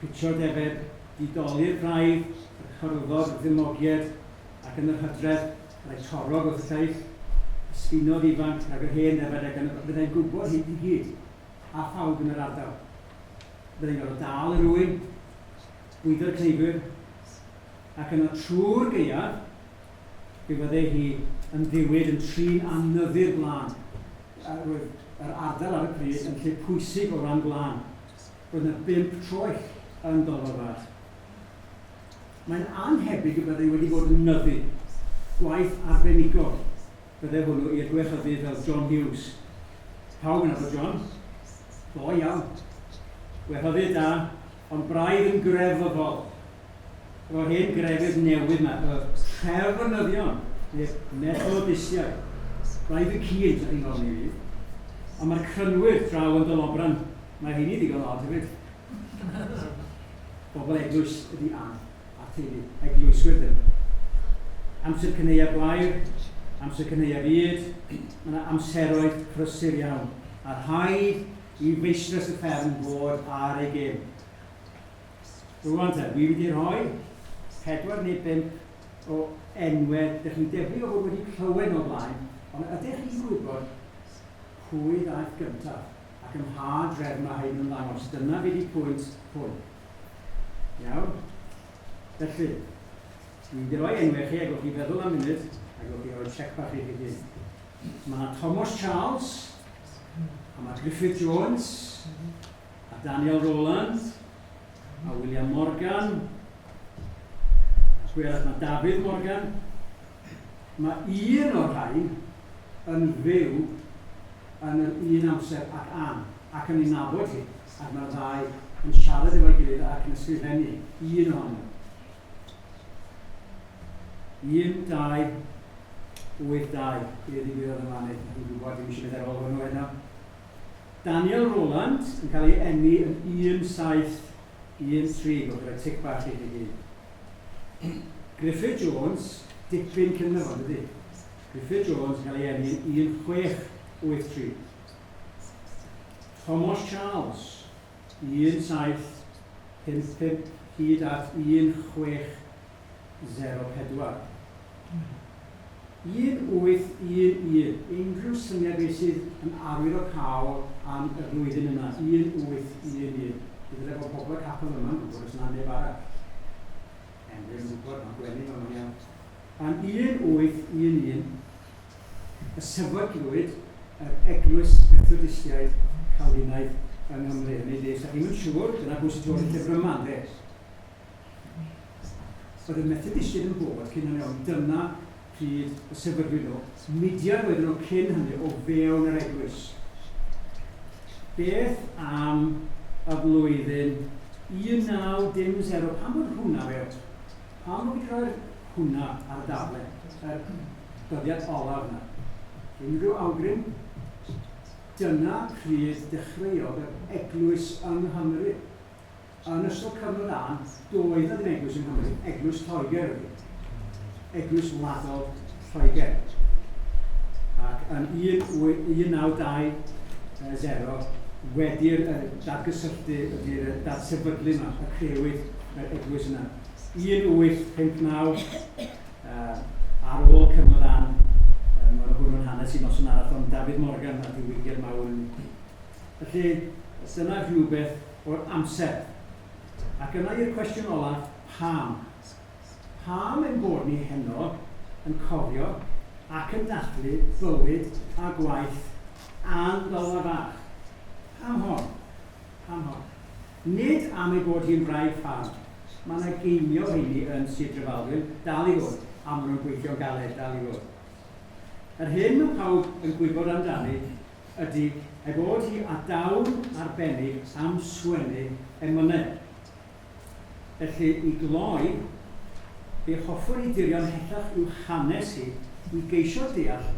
pitio'r defed, didoli'r braidd, y chyrddod, y ddymogiad, ac yn yr hydredd, rhai torog wrth y lleill, sbinodd ifanc ac yr hen defed, ac byddai'n gwybod hyd i gyd, a phawb yn yr ardal. Byddai'n gorfod dal y rywun, bwydo'r cneifwyr, ac yna trwy'r gaeaf, byddai hi yn ddiwyd yn trin anyddu'r blaen. Roedd yr ardal ar y pryd yn lle pwysig o ran blaen. Roedd yna 5 troell yn Dolor Fach. Mae'n anhebyg y byddai wedi bod yn nyddu. Gwaith arbenigol. Byddai hwnnw i'r gwechyddydd fel John Hughes. Pawb yn efo John? O iawn. Gwechyddydd da, ond braidd yn grefyddol. O'r hen grefydd newydd yma, y trefnyddion, neu methodistiau. Braidd y cyd, ydych chi'n gofyn i fi. Ond mae'r crynwyr draw yn Dolobran, mae hynny ddigon od hefyd. Bobl eglwys ydi Ann, a teulu, eglwyswyr ddim. Amser cyneuau blair, amser cyneuau byd, mae yna amseroedd prysur iawn. A rhaid i feistres y fferm fod ar ei gêm. Rwan te, wi wedi rhoi 4 neu 5 o enwau, ydych chi'n defnydd o fod wedi clywed o blaen, ond ydych chi'n gwybod pwy ddaeth gyntaf ac ym mha drefn mae hyn yn ddangos. Dyna fi wedi pwynt hwn. Iawn? Felly, dwi wedi rhoi enwau chi, a gwch chi feddwl am munud, a gwch chi roi check bach i chi hyn. Mae yna Thomas Charles, a mae Griffith Jones, a Daniel Rowland, a William Morgan, a mae David Morgan. Mae un o'r rhain yn fyw yn yr un amser ac Ann, ac yn ei nabod hi, ac mae'r ddau yn siarad efo'i gilydd ac yn ysgrifennu un ohono. 1, 2, 8, 2, i'r ddigwyddodd yn fan hyn, dwi'n gwybod ddim eisiau mynd ar ôl hwnnw hynny. Daniel Rowland yn cael ei enni yn 1-7-1-3, gwrdd rhoi tic bach i chi. Griffith Jones, dipyn cyn fo, dydy. Griffith Jones yn cael ei enni yn 1-6-8-3. Thomas Charles, 1-7-5-5 hyd at 1-6-0-4. 1-8-1-1. Unrhyw syniad beth sydd yn arwydd o cael am y flwyddyn yna. 1-8-1-1. Bydd efo pobl y capel yma, yn gwybod os yna neb arall. Yn gwybod, mae'n gwenu fan iawn. Am 1-8-1-1, y sefydlwyd yr eglwys Methodistiaid Calvinaidd yng Nghymru. Neu des, a chi'n mynd siŵr, dyna bwys i ddod i'r llyfr yma, de. Oedd y Methodistiaid yn bod cyn hynny o'n dyna pryd y sefydlwyd nhw. Mudiad wedyn nhw cyn hynny o fewn yr eglwys. Beth am y flwyddyn 1910? Pam bod hwnna fe? Pam bod wedi rhoi'r hwnna ar y dafle? Yr dyddiad olaf yna. Unrhyw awgrym? Dyna pryd dechreuodd yr eglwys yng Nghymru. Yn ystod cyfnod Ann, doedd na ddim eglwys yng Nghymru, eglwys Lloegr ydy. Eglwys wladol Lloegr. Ac yn 1920, wedi'r dadgysylltu ydy'r dadsefydlu yma, y crewyd yr eglwys yna. 1859, ar ôl cyfnod Ann, mae hwnnw'n hanes i Noson arall, ond David Morgan a diwygiad mawr. Felly, dyna rhywbeth o'r amser. Ac yna i'r cwestiwn olaf, pam? Pam ein bod ni heno yn cofio ac yn dathlu bywyd a gwaith Ann Dolor Fach? Pam hon? Nid am ei bod hi'n wraig ffan. Mae yna geimio heini yn Sir Drefaldwyn, dal i fod, a maen nhw'n gweithio'n galed, dal i fod. Yr hyn mae pawb yn gwybod amdani ydy ei bod hi a dawn arbennig am sgwennu emynau. Felly i gloi, fe hoffwn i dirio'n hellach i'w hanes hi i geisio deall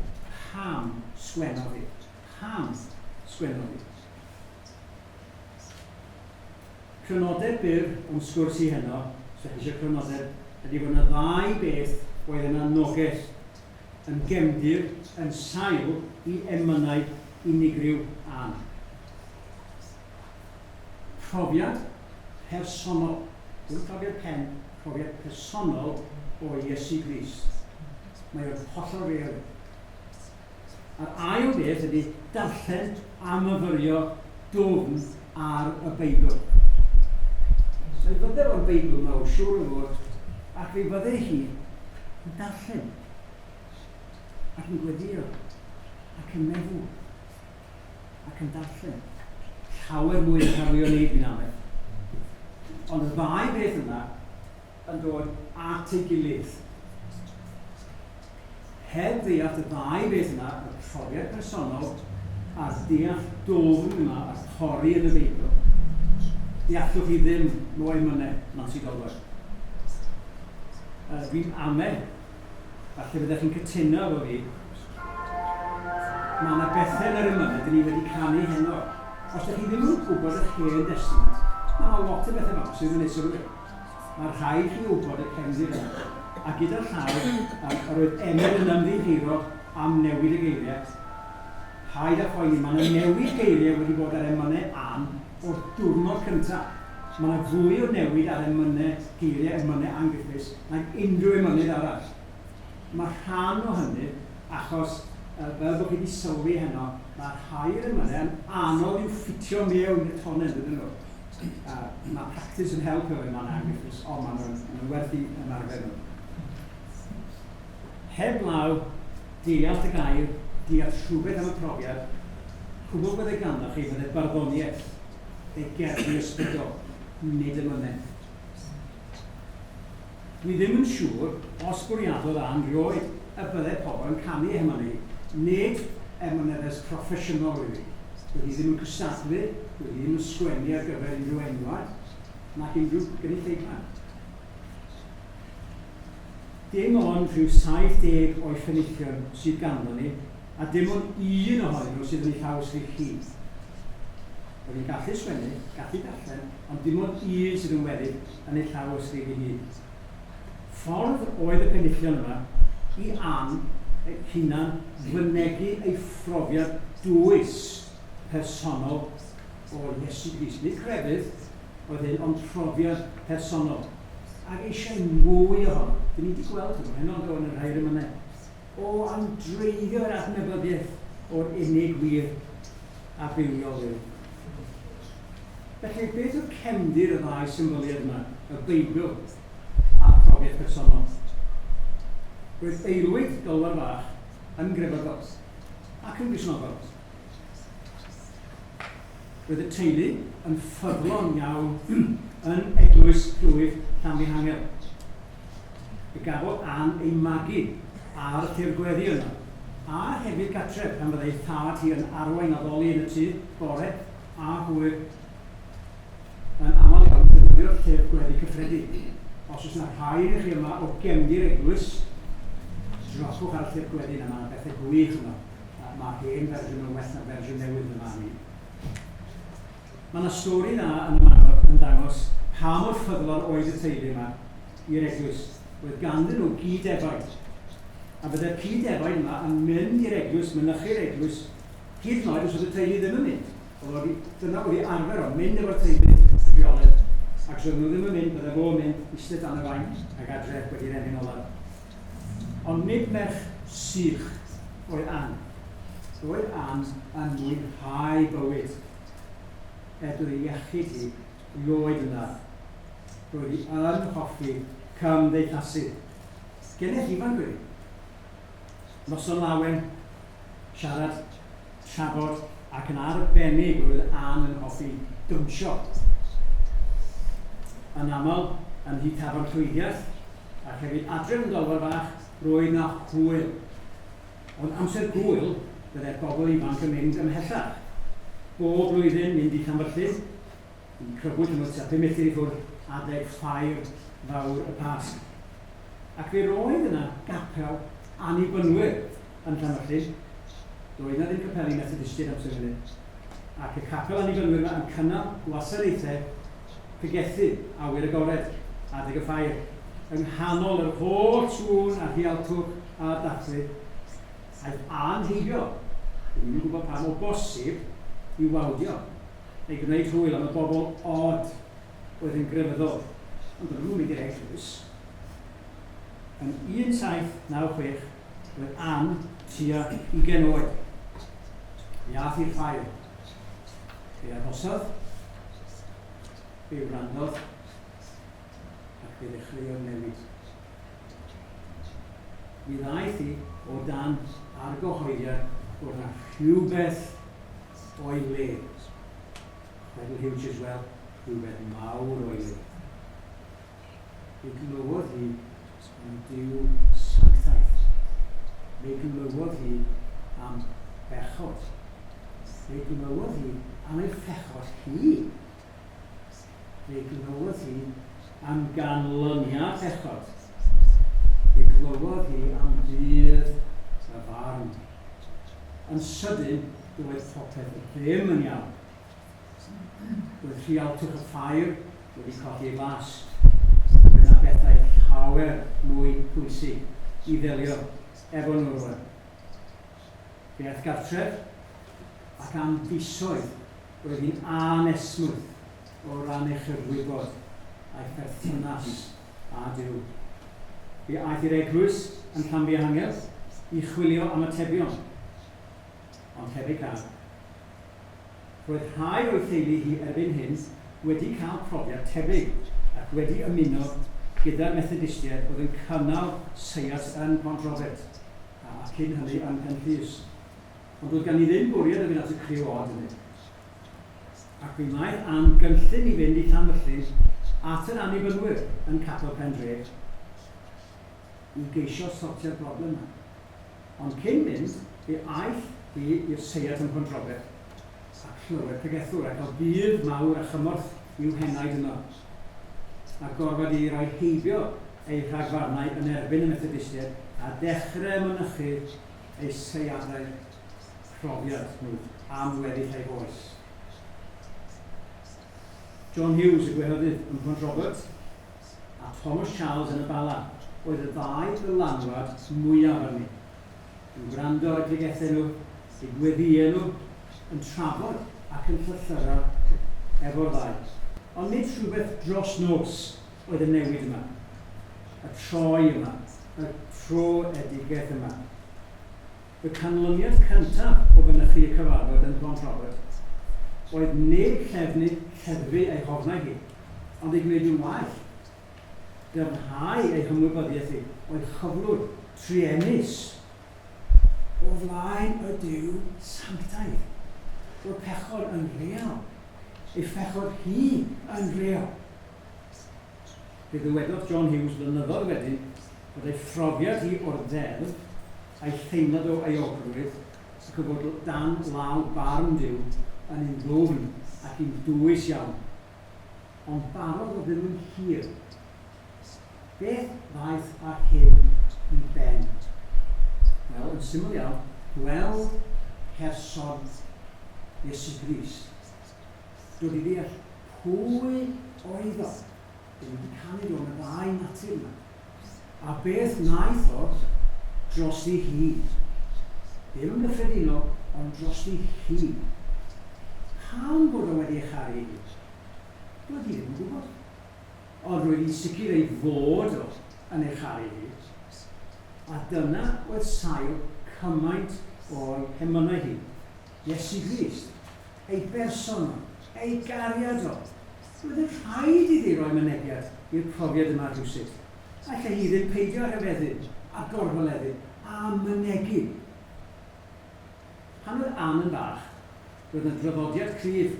pam sgwennodd hi. Pam sgwennodd hi. Crynodeb byr o'n sgwrs i heno, so eisiau crynodeb, ydy bod yna ddau beth oedd yn anogaeth yn gefndir, yn sail i emynau unigryw Ann. Profiad personol, dim profiad pen, profiad personol o Iesu Grist. Mae o'r hollol real. A'r ail beth ydy darllen a myfyrio dwfn ar y Beibl. So fydde o'r Beibl yma o siŵr o fod, ac fe fydde hi yn darllen, ac yn gweddio, ac yn meddwl, ac yn darllen. Llawer mwy yn cael ei wneud fi'n amedd. Ond y ddau beth yna yn dod at ei gilydd. Heb ddeall y ddau beth yna, y profiad personol, a'r deall dofn yma, a'r pori yn y Beibl, deallwch chi ddim mo emynau Nancy Dolwell. Fi'n amau, falle byddech chi'n cytuno efo fi, mae yna bethau yn yr emynau, dyn ni wedi canu heno. Os ydych chi ddim yn gwybod y Hen Testament, mae lot o bethau yma sydd yn nesaf rhywbeth. Mae'r rhaid chi wybod y cefndir yna. A gyda'r llaw, yr oedd Emyr yn ymddihiro am newid y geiriau. Haid a phoeni, mae yna newid geiriau wedi bod ar emynau Ann o'r diwrnod cyntaf. Mae yna fwy o newid ar emynau geiriau, emynau Ann Griffiths, na'n unrhyw emynydd arall. Mae rhan o hynny, achos fel bod chi wedi sylwi heno, mae'r rhai emynau yn anodd i'w ffitio mewn y tonen, dydyn nhw. Mae practis yn help efo emynau Ann Griffiths, ond maen nhw'n werthu ymarfer nhw. Heb law, deall y gair, deall rhywbeth am y profiad, cwbl byddai ganddo chi fyddai barddoniaeth, ei gerddi ysbrydol, nid emynau. Dwi ddim yn siŵr os bwriadodd Ann rioed y byddai pobl yn canu emynau, nid emynyddus proffesiynol wedi. Dwi ddim yn cystadlu, dwi ddim yn sgwennu ar gyfer unrhyw enwad, nac unrhyw gynulleidfa. Dim ond rhyw 70 o'i ffenillion sydd ganddo ni, a dim ond un ohonyn nhw sydd yn ei thaws chi. Roedd hi'n gallu sgwennu, gallu darllen, ond dim ond un sydd yn weddig yn ei thaws chi hyd. Ffordd oedd y penillion yma i Ann hunan fynegu ei phrofiad dwys personol o Iesu Grist. Nid crefydd oedd hyn, ond profiad personol. Ac eisiau mwy ohono. Dyn ni wedi gweld hwnnw, hyn ond o'n yr rhaid emynau. O amdreiddio'r adnabyddiaeth o'r unig wir a bywiol yw. Felly, beth yw'r cefndir y ddau symboliad yma, y Beibl a profiad personol? Roedd eilwyd Dolwar fach yn grefyddol ac yn Gristnogol. Roedd y teulu yn ffyddlon iawn yn eglwys Llwyth Llanfihangel. Fe gafodd Ann ei magu ar y tirgweddi yna, a hefyd gatref pan fyddai thad hi yn arwain addoli yn y tŷ, bore a hwyr. Yn aml iawn defnyddio'r tirgweddi cyffredin. Os oes yna rhai i chi yma o gefndir eglwys, droswch ar y tirgweddi yna, mae'n bethau gwych yma. Mae hen fersiwn yn well na fersiwn newydd yma ni. Mae yna stori dda yn y Mangor yn dangos pa mor ffyddlon oedd y teulu yma i'r eglwys. Roedd ganddyn nhw gyd-efaid. A byddai'r cyd-efaid yma yn mynd i'r eglwys, mynychu'r eglwys, hyd yn oed os oedd y teulu ddim yn mynd. Dyna oedd ei arfer o, mynd efo'r teulu rheoledd. Ac os oedd nhw ddim yn mynd, byddai fo'n mynd, eistedd dan y fain, ac adref wedi'r enyn olaf. Ond nid merch sych oedd Ann. Roedd Ann yn mwynhau bywyd. Edrych ei iechyd hi, ioed yna. Roedd hi yn hoffi cymdeithasu. Gennych ifan gwiri. Noson lawen, siarad, trafod, ac yn arbennig roedd Ann yn hoffi dwmsio. Yn aml, yn hyd tafarn llwyddiaeth, ac hefyd adref yn dolfar fach, roedd na hwyl. Ond amser hwyl, byddai'r bobl ifanc yn mynd ymhellach. Bob blwyddyn mynd i Llanfyllin, yn crybwyll yn oes 5 milltir i ffwrdd adeg ffair fawr y Pasg. Ac fe roedd yna gapel annibynwyr yn Llanfyllin. Roedd yna ddim capeli Methodistiaid amser hynny. Ac y capel annibynwyr yma yn cynnal gwasanaethau pregethu awyr agored adeg y ffair. Yng nghanol yr holl sŵn a Rhialtwch a dathlu, aeth anheibio, ddim yn gwybod pam o bosib, i wawdio, neu gwneud hwyl am y bobl od oedd yn grefyddol, ond yn nhw'n mynd i'r eglwys. Yn 1796, roedd Ann tua 20 oed. Iath i'r ffair. Fe arhosodd, fe wrandodd, ac fe ddechreuodd newid. Mi ddaeth hi o dan argyhoeddiad bod yna rhywbeth o'i le. Chwedl Hughes as well, rhywbeth mawr o'i le. Fe glywodd hi am Duw sanctaeth. Fe glywodd hi am bechod. Fe glywodd hi am ei phechod hi. Fe glywodd hi am ganlyniad pechod. Fe glywodd hi am ddydd y farn. Yn sydyn, doedd popeth ddim yn iawn. Doedd Rhialtwch y ffair wedi codi ei glas. Roedd yna bethau llawer mwy pwysig i ddelio efo nhw rwan. Fe aeth gartref ac am fisoedd roedd hi'n anesmwyth o ran eich wybod a'i perthynas a Duw. Fe aeth i'r eglwys yn Llanfihangel i chwilio am atebion. Ond hefyd cael. Roedd rhai o'i theulu hi erbyn hyn wedi cael profiad tebyg ac wedi ymuno gyda'r Methodistiaid oedd yn cynnal seiat yn Pont Robert a cyn hynny yn Penllys. Ond oedd gan i ddim bwriad o fynd at y criw od hynny. Ac fe wnaeth Ann gynllun i fynd i Llanfyllin at yr annibynwyr yn Capel Pendref i geisio sortio'r broblem yma. Ond cyn mynd, fe aeth i'r seiat yn Pont Robert a clywed pregethwr ac o bydd mawr a chymorth i'w henaid yno. A gorfod i roi heibio ei rhagfarnau yn erbyn y Methodistiaid a dechrau mynychu ei seiadau profiad nhw am weddill ei oes. John Hughes, y gwehyddydd yn Pont Robert, a Thomas Charles yn y Bala oedd y ddau dylanwad mwyaf arni. Yn gwrando ar y pregethau nhw, eu gweddiau nhw, yn trafod ac yn llythyra efo'r ddau. Ond nid rhywbeth dros nos oedd y newid yma, y troi yma, y troedigaeth yma. Y canlyniad cyntaf o fynychu y cyfarfod yn Pont Robert oedd nid lleddfu ei hofnau hi, ond ei gwneud yn waith. Dyfnhau ei hymwybyddiaeth hi oedd chyflwr trienus o flaen y Duw sanctaidd. Roedd pechod yn real. Ei phechod hi yn real. Fe ddywedodd John Hughes blynyddoedd wedyn bod ei phrofiad hi o'r ddeddf a'i theimlad o euogrwydd ac o fod dan law barn Duw yn un ddwfn ac un dwys iawn. Ond barodd o ddim yn hir. Beth ddaeth ar hyn i ben? Wel, yn syml iawn, gweld person Iesu Grist. Dod i ddeall pwy oedd o. Dyn wedi canu o'n y ddau natur yma. A beth wnaeth o drosti hi. Ddim yn gyffredinol, ond drosti hi. Pam bod o wedi ei charu hi? Doedd hi ddim yn gwybod. Ond roedd hi'n sicr ei fod o yn ei charu hi. A dyna oedd sail cymaint o'i hemynau hi. Iesu Grist, ei berson o, ei gariad o. Roedd yn rhaid iddi roi mynegiad i'r profiad yma rhywsyd. Alla hi ddim peidio ar hyfeddu, a gorfoleddu, a mynegu. Pan oedd Ann yn bach, roedd yna draddodiad cryf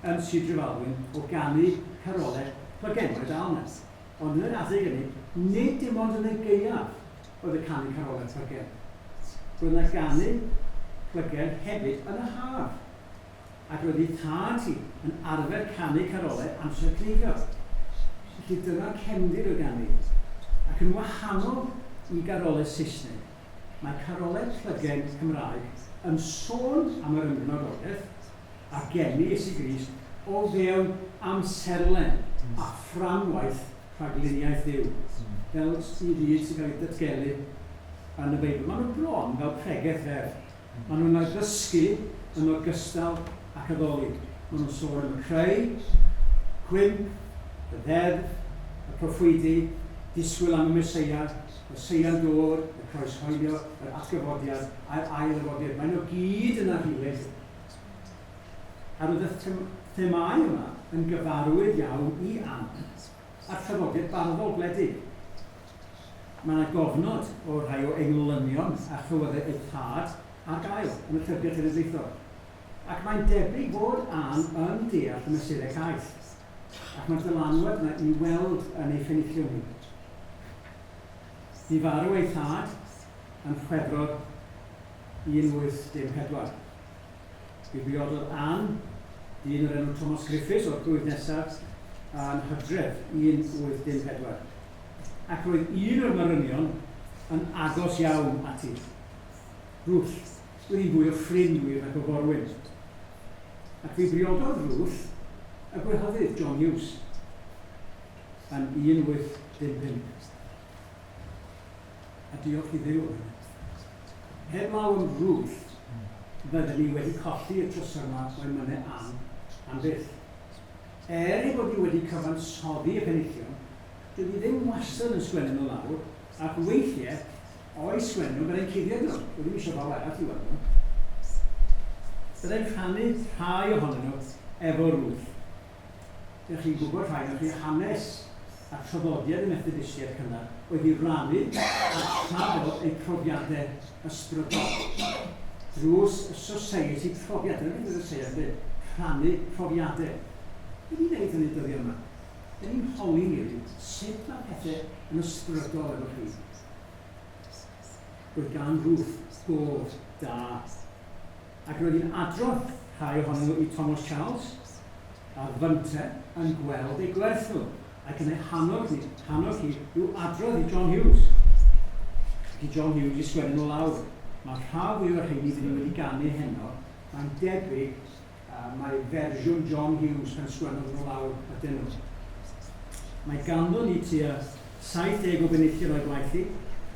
yn Sir Drefaldwyn o ganu carolau plygen oedd alnes. Ond yn yr adeg hynny, nid dim ond yn y gaeaf oedd y canu carolau plygen. Roedd yna ganu plygen hefyd yn y haf. Ac roedd ei tad hi yn arfer canu carolau amser cnifio. Felly dyna'r cefndir o ganu. Ac yn wahanol i garolau Saesneg, mae carolau plygen Cymraeg yn sôn am yr ymgynghoriaeth a geni Iesu Grist o fewn amserlen a fframwaith rhagluniaeth Dduw. Fel i fyd sy'n cael ei datgelu yn y Beibl. Maen nhw bron fel pregaeth fer. Maen nhw'n addysgu yn ogystal ac addoli. Maen nhw'n sôn am y creu, gwymp, y ddeddf, y proffwydi, disgwyl am y Meseia, y Seia'n dod, y croeshoelio, yr atgyfodiad, a'r ail ddafodiad. Maen nhw gyd yn arhilyd. A roedd y themau yma yn gyfarwydd iawn i Ann a'r traddodiad barddol gwledig. Mae yna gofnod o rhai o englynion a chywyddau eu tad ar gael yn y llyfrgell cenedlaethol. Ac mae'n debyg bod Ann yn deall y mesurau caeth. Ac mae'r dylanwad yna i weld yn ei phenillion ni. Ni farw ei thad yn Chwefror 1814. Fi briododd Ann, dyn o'r enw Thomas Griffiths o'r blwyddyn nesaf, yn Hydref 1814. Ac roedd un o'r marynion yn agos iawn ati. Ruth, wedi'n fwy o ffrindwyr ac o forwyn. Ac fi briododd Ruth y gwehydydd John Hughes yn 1815. A diolch i Dduw. Heb law am Ruth, byddwn ni wedi colli y trysau yma o'i mynnau am byth. Ei bod ni wedi cyfansoddi y penillion, dwi ddim wastad yn sgwennu nhw lawr, ac weithiau, o'i sgwennu byddai'n cuddiad nhw. Dwi ddim eisiau fel arall i weld nhw. Byddai'n rhannu rhai ohonyn nhw efo Ruth. Dych chi'n gwybod rhai o'ch chi hanes a traddodiad y Methodistiaid cynnar oedd i rannu a trafod eu profiadau ysbrydol. Drws y society profiadau, yn ymwneud â'r seiad, rhannu profiadau. Be ni'n neud yn y dyddiau yma? Da ni'n holi ni sut mae pethau yn ysbrydol efo chi. Roedd gan Ruth gof da. Ac roedd hi'n adrodd rhai ohonyn nhw i Thomas Charles a fynte yn gweld ei gwerth nhw. Ac yn ei hannog hi yw adrodd i John Hughes. Ac i John Hughes i sgwennu nhw lawr. Mae rhaid fwy o'r rhaid ni wedi ganu heno. Mae'n debyg mae fersiwn John Hughes yn sgwennu nhw lawr ydyn nhw. Mae ganddo ni tua 70 o benillion o'i gwaith i.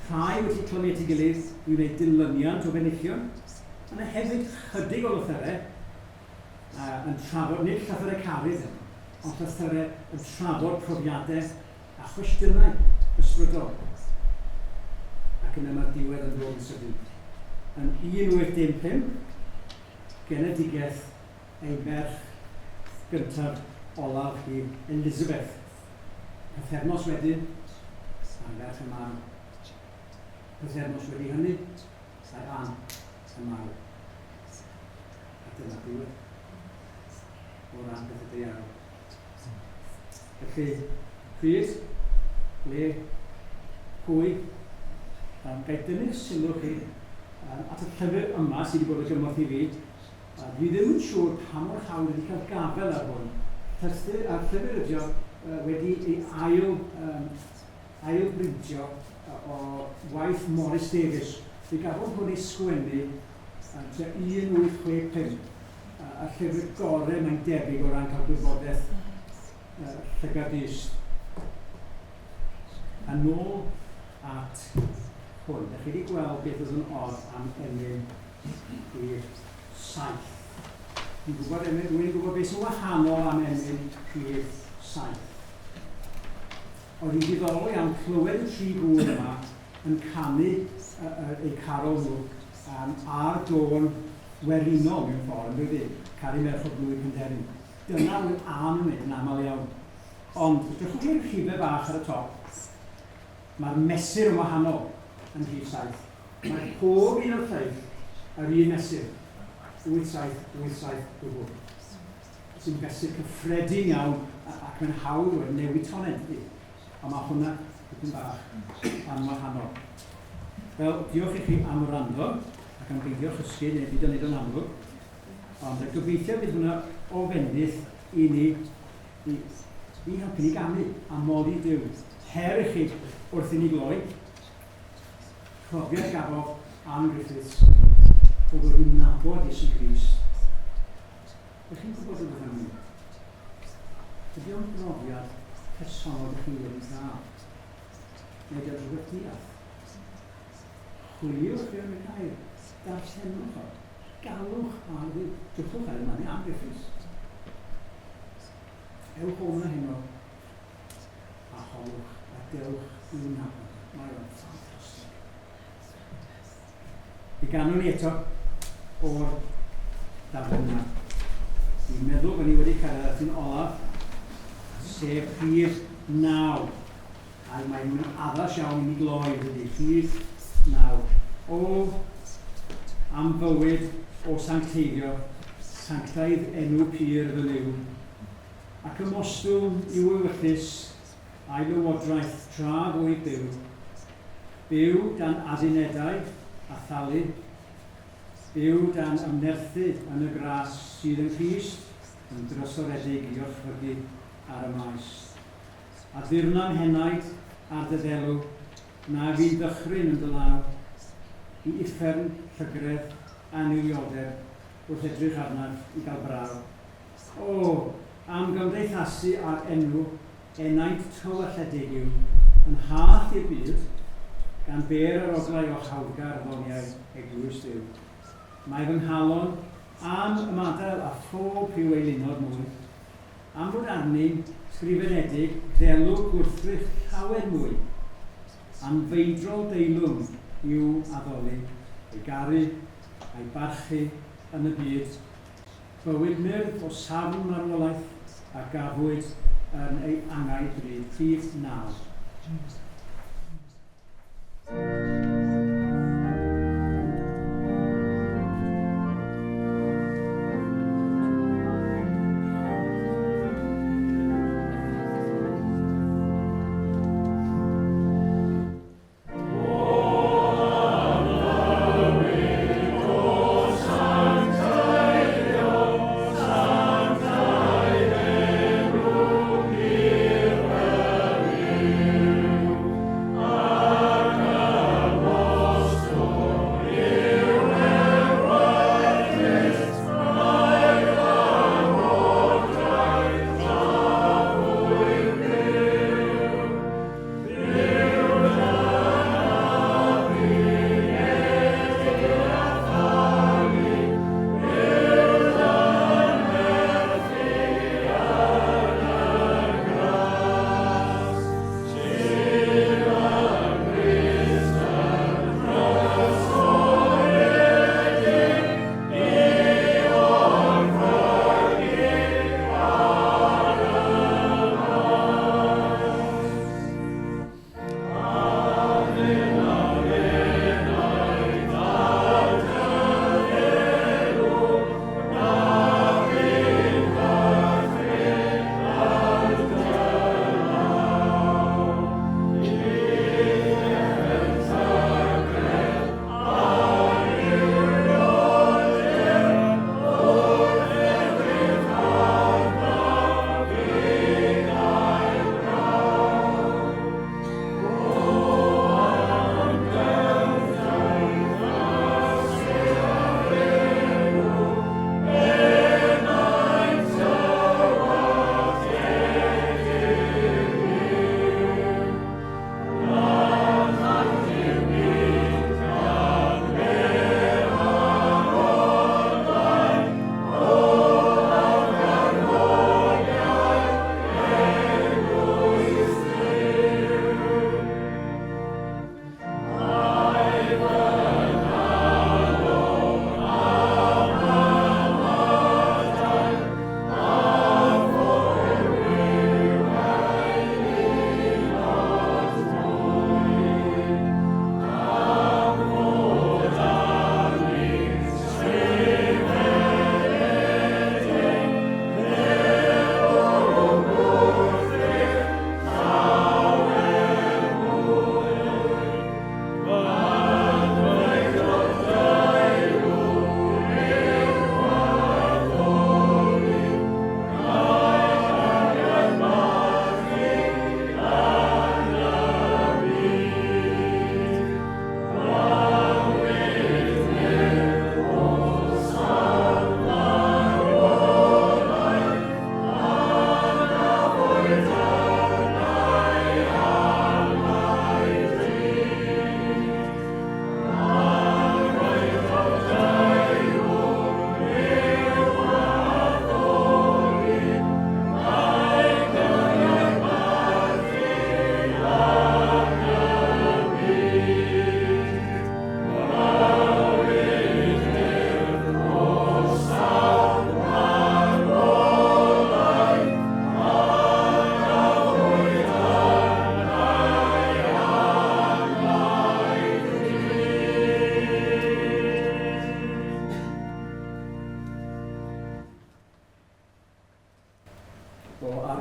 Rhai wedi clymu at ei gilydd i wneud dilyniant o benillion. Yna hefyd chydig o lythyrau yn trafod, nid llythyrau carydd ond llythyrau yn trafod profiadau a chwestiynau ysbrydol. Ac yna mae'r diwedd yn ddod yn sydyn. Yn 1815, genedigaeth ei merch gyntaf olaf hi Elizabeth. Pythefnos wedyn, a'n merch y mam. Pythefnos wedi hynny, a'i Ann y mam. A dyna diwedd. O ran beth ydy iawn. Felly, pryd, le, pwy, gael dynnu sylw chi at y llyfr yma sydd wedi bod yn gymorth i fi. Dwi ddim yn siŵr pa mor hawdd wedi cael gafel ar hwn. A'r llyfr ydio wedi ei ail-brydio o waith Morris Davies. Fe gafodd hwn ei sgwennu 1865. A llyfr gorau mae'n debyg o ran cael gwybodaeth llygad-ist. A nôl at hwn. Dych chi wedi gweld beth oedd yn od am emyn i'r saith. Dwi'n gwybod beth sy'n wahanol am emyn i'r saith. Oedd hi'n diddorol iawn clywed y tri gŵr yma yn canu eu carol nhw ar dôn werinol mewn ffordd, yn dweud, caru merch o blwydd Penderyn. Dyna oedd Ann yn mynd yn aml iawn. Ond, drwch chi'n rhifau bach ar y top, mae'r mesur yn wahanol yn rhif saith. Mae pob un o'r lleill yr un mesur. gwbl. Sy'n fesur cyffredin iawn ac yn hawdd wedi newid tonedi. A mae hwnna dipyn bach yn wahanol. Wel, diolch i chi am wrando ac am beidio chysgu neu byd o'n neud yn amlwg. Ond gobeithio bydd hwnna o fennydd i ni i helpu ni ganu a moli Duw. Her i chi wrth i ni gloi. Profiad gafodd Ann Griffiths o ddod i'n nabod Iesu Grist. Ydych chi'n gwybod yn ydych hynny? Ydy o'n brofiad personol ydych chi wedi cael? Neu ydy'n rhywbeth diall? Chwiliwch fi am y gair, darllenwch o, galwch ar ddi, dwchwch ar yma, neu Ann Griffiths. Ewch o'na heno, a holwch, a dewch i'w nabod. Mae o'n ffantastig. I ganwn ni eto o'r Tabernacl. Dwi'n meddwl bod ni wedi cyrraedd at un olaf, sef rhif 9. A mae'n addas iawn i ni gloi wedi. Rhif 9. O am fywyd o sancteiddio, sanctaidd enw pur fy liw, ac ymostwm i'w ewyllus a'i lywodraeth tra fwy byw, byw dan adunedau a thalu, byw dan ymnerthu yn y gras sydd yn Crist, yn drysoredig i orchfygu ar y maes. A ddirna'n henaid ar dy ddelw, na fi'n ddychryn yn dy law, i uffern llygredd a niwioder wrth edrych arnaf i gael braw. O, am gymdeithasu ar enw enaint tywylledig yw, yn hath i'r byd, gan ber yr oglau o hawgar ddoniau eglwys Duw. Mae fy nghalon am ymadael a phob rhyw eilinod mwy, am fod arni sgrifenedig ddelw gwrthrych llawer mwy, am feidrol deilwm i'w addoli, ei garu, a'i barchu yn y byd, bywyd myrdd o safn marwolaeth a gafwyd yn ei angau bryd. Rhif 9.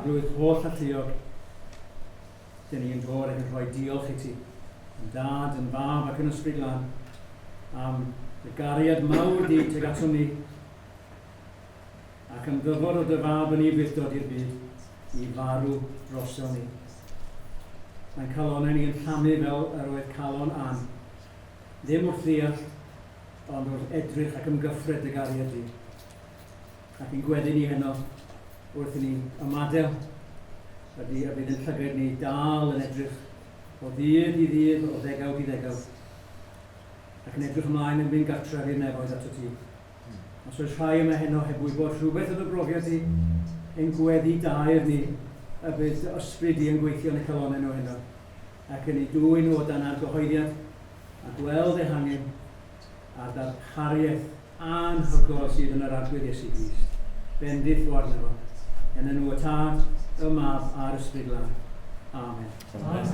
Arglwydd holl alluog, dyn ni'n dod ac yn rhoi diolch i ti, yn dad, yn fab ac yn ysbryd lan, am y gariad mawr di tuag aton ni, ac am ddyfod o dy fab yn ei byth dod i'r byd i farw drosto ni. Mae'n calonau ni yn llamu fel yr oedd calon Ann, ddim wrth ddeall, ond wrth edrych ac ymgyffred y gariad di. Ac yn gweddi ni heno wrth i ni ymadel, ydy y bydd yn llygad ni dal yn edrych o ddydd i ddydd, o ddegawd i ddegawd, ac yn edrych ymlaen yn mynd gartref i'r nefoedd ato ti. Os oes rhai yma heno heb wybod rhywbeth o dy brofiad ti, ein gweddi dair ni, y bydd ysbryd i yn gweithio yn y calonau nhw heno, ac yn ei dwy'n o dan argyhoeddiad, a gweld ehangen a'r darpariaeth anhygol sydd yn yr arglwydd Iesu Grist. Bendith o arno fo. Yn enw y Tad, y Mab a'r Ysbryd Lan. Amen. Amen.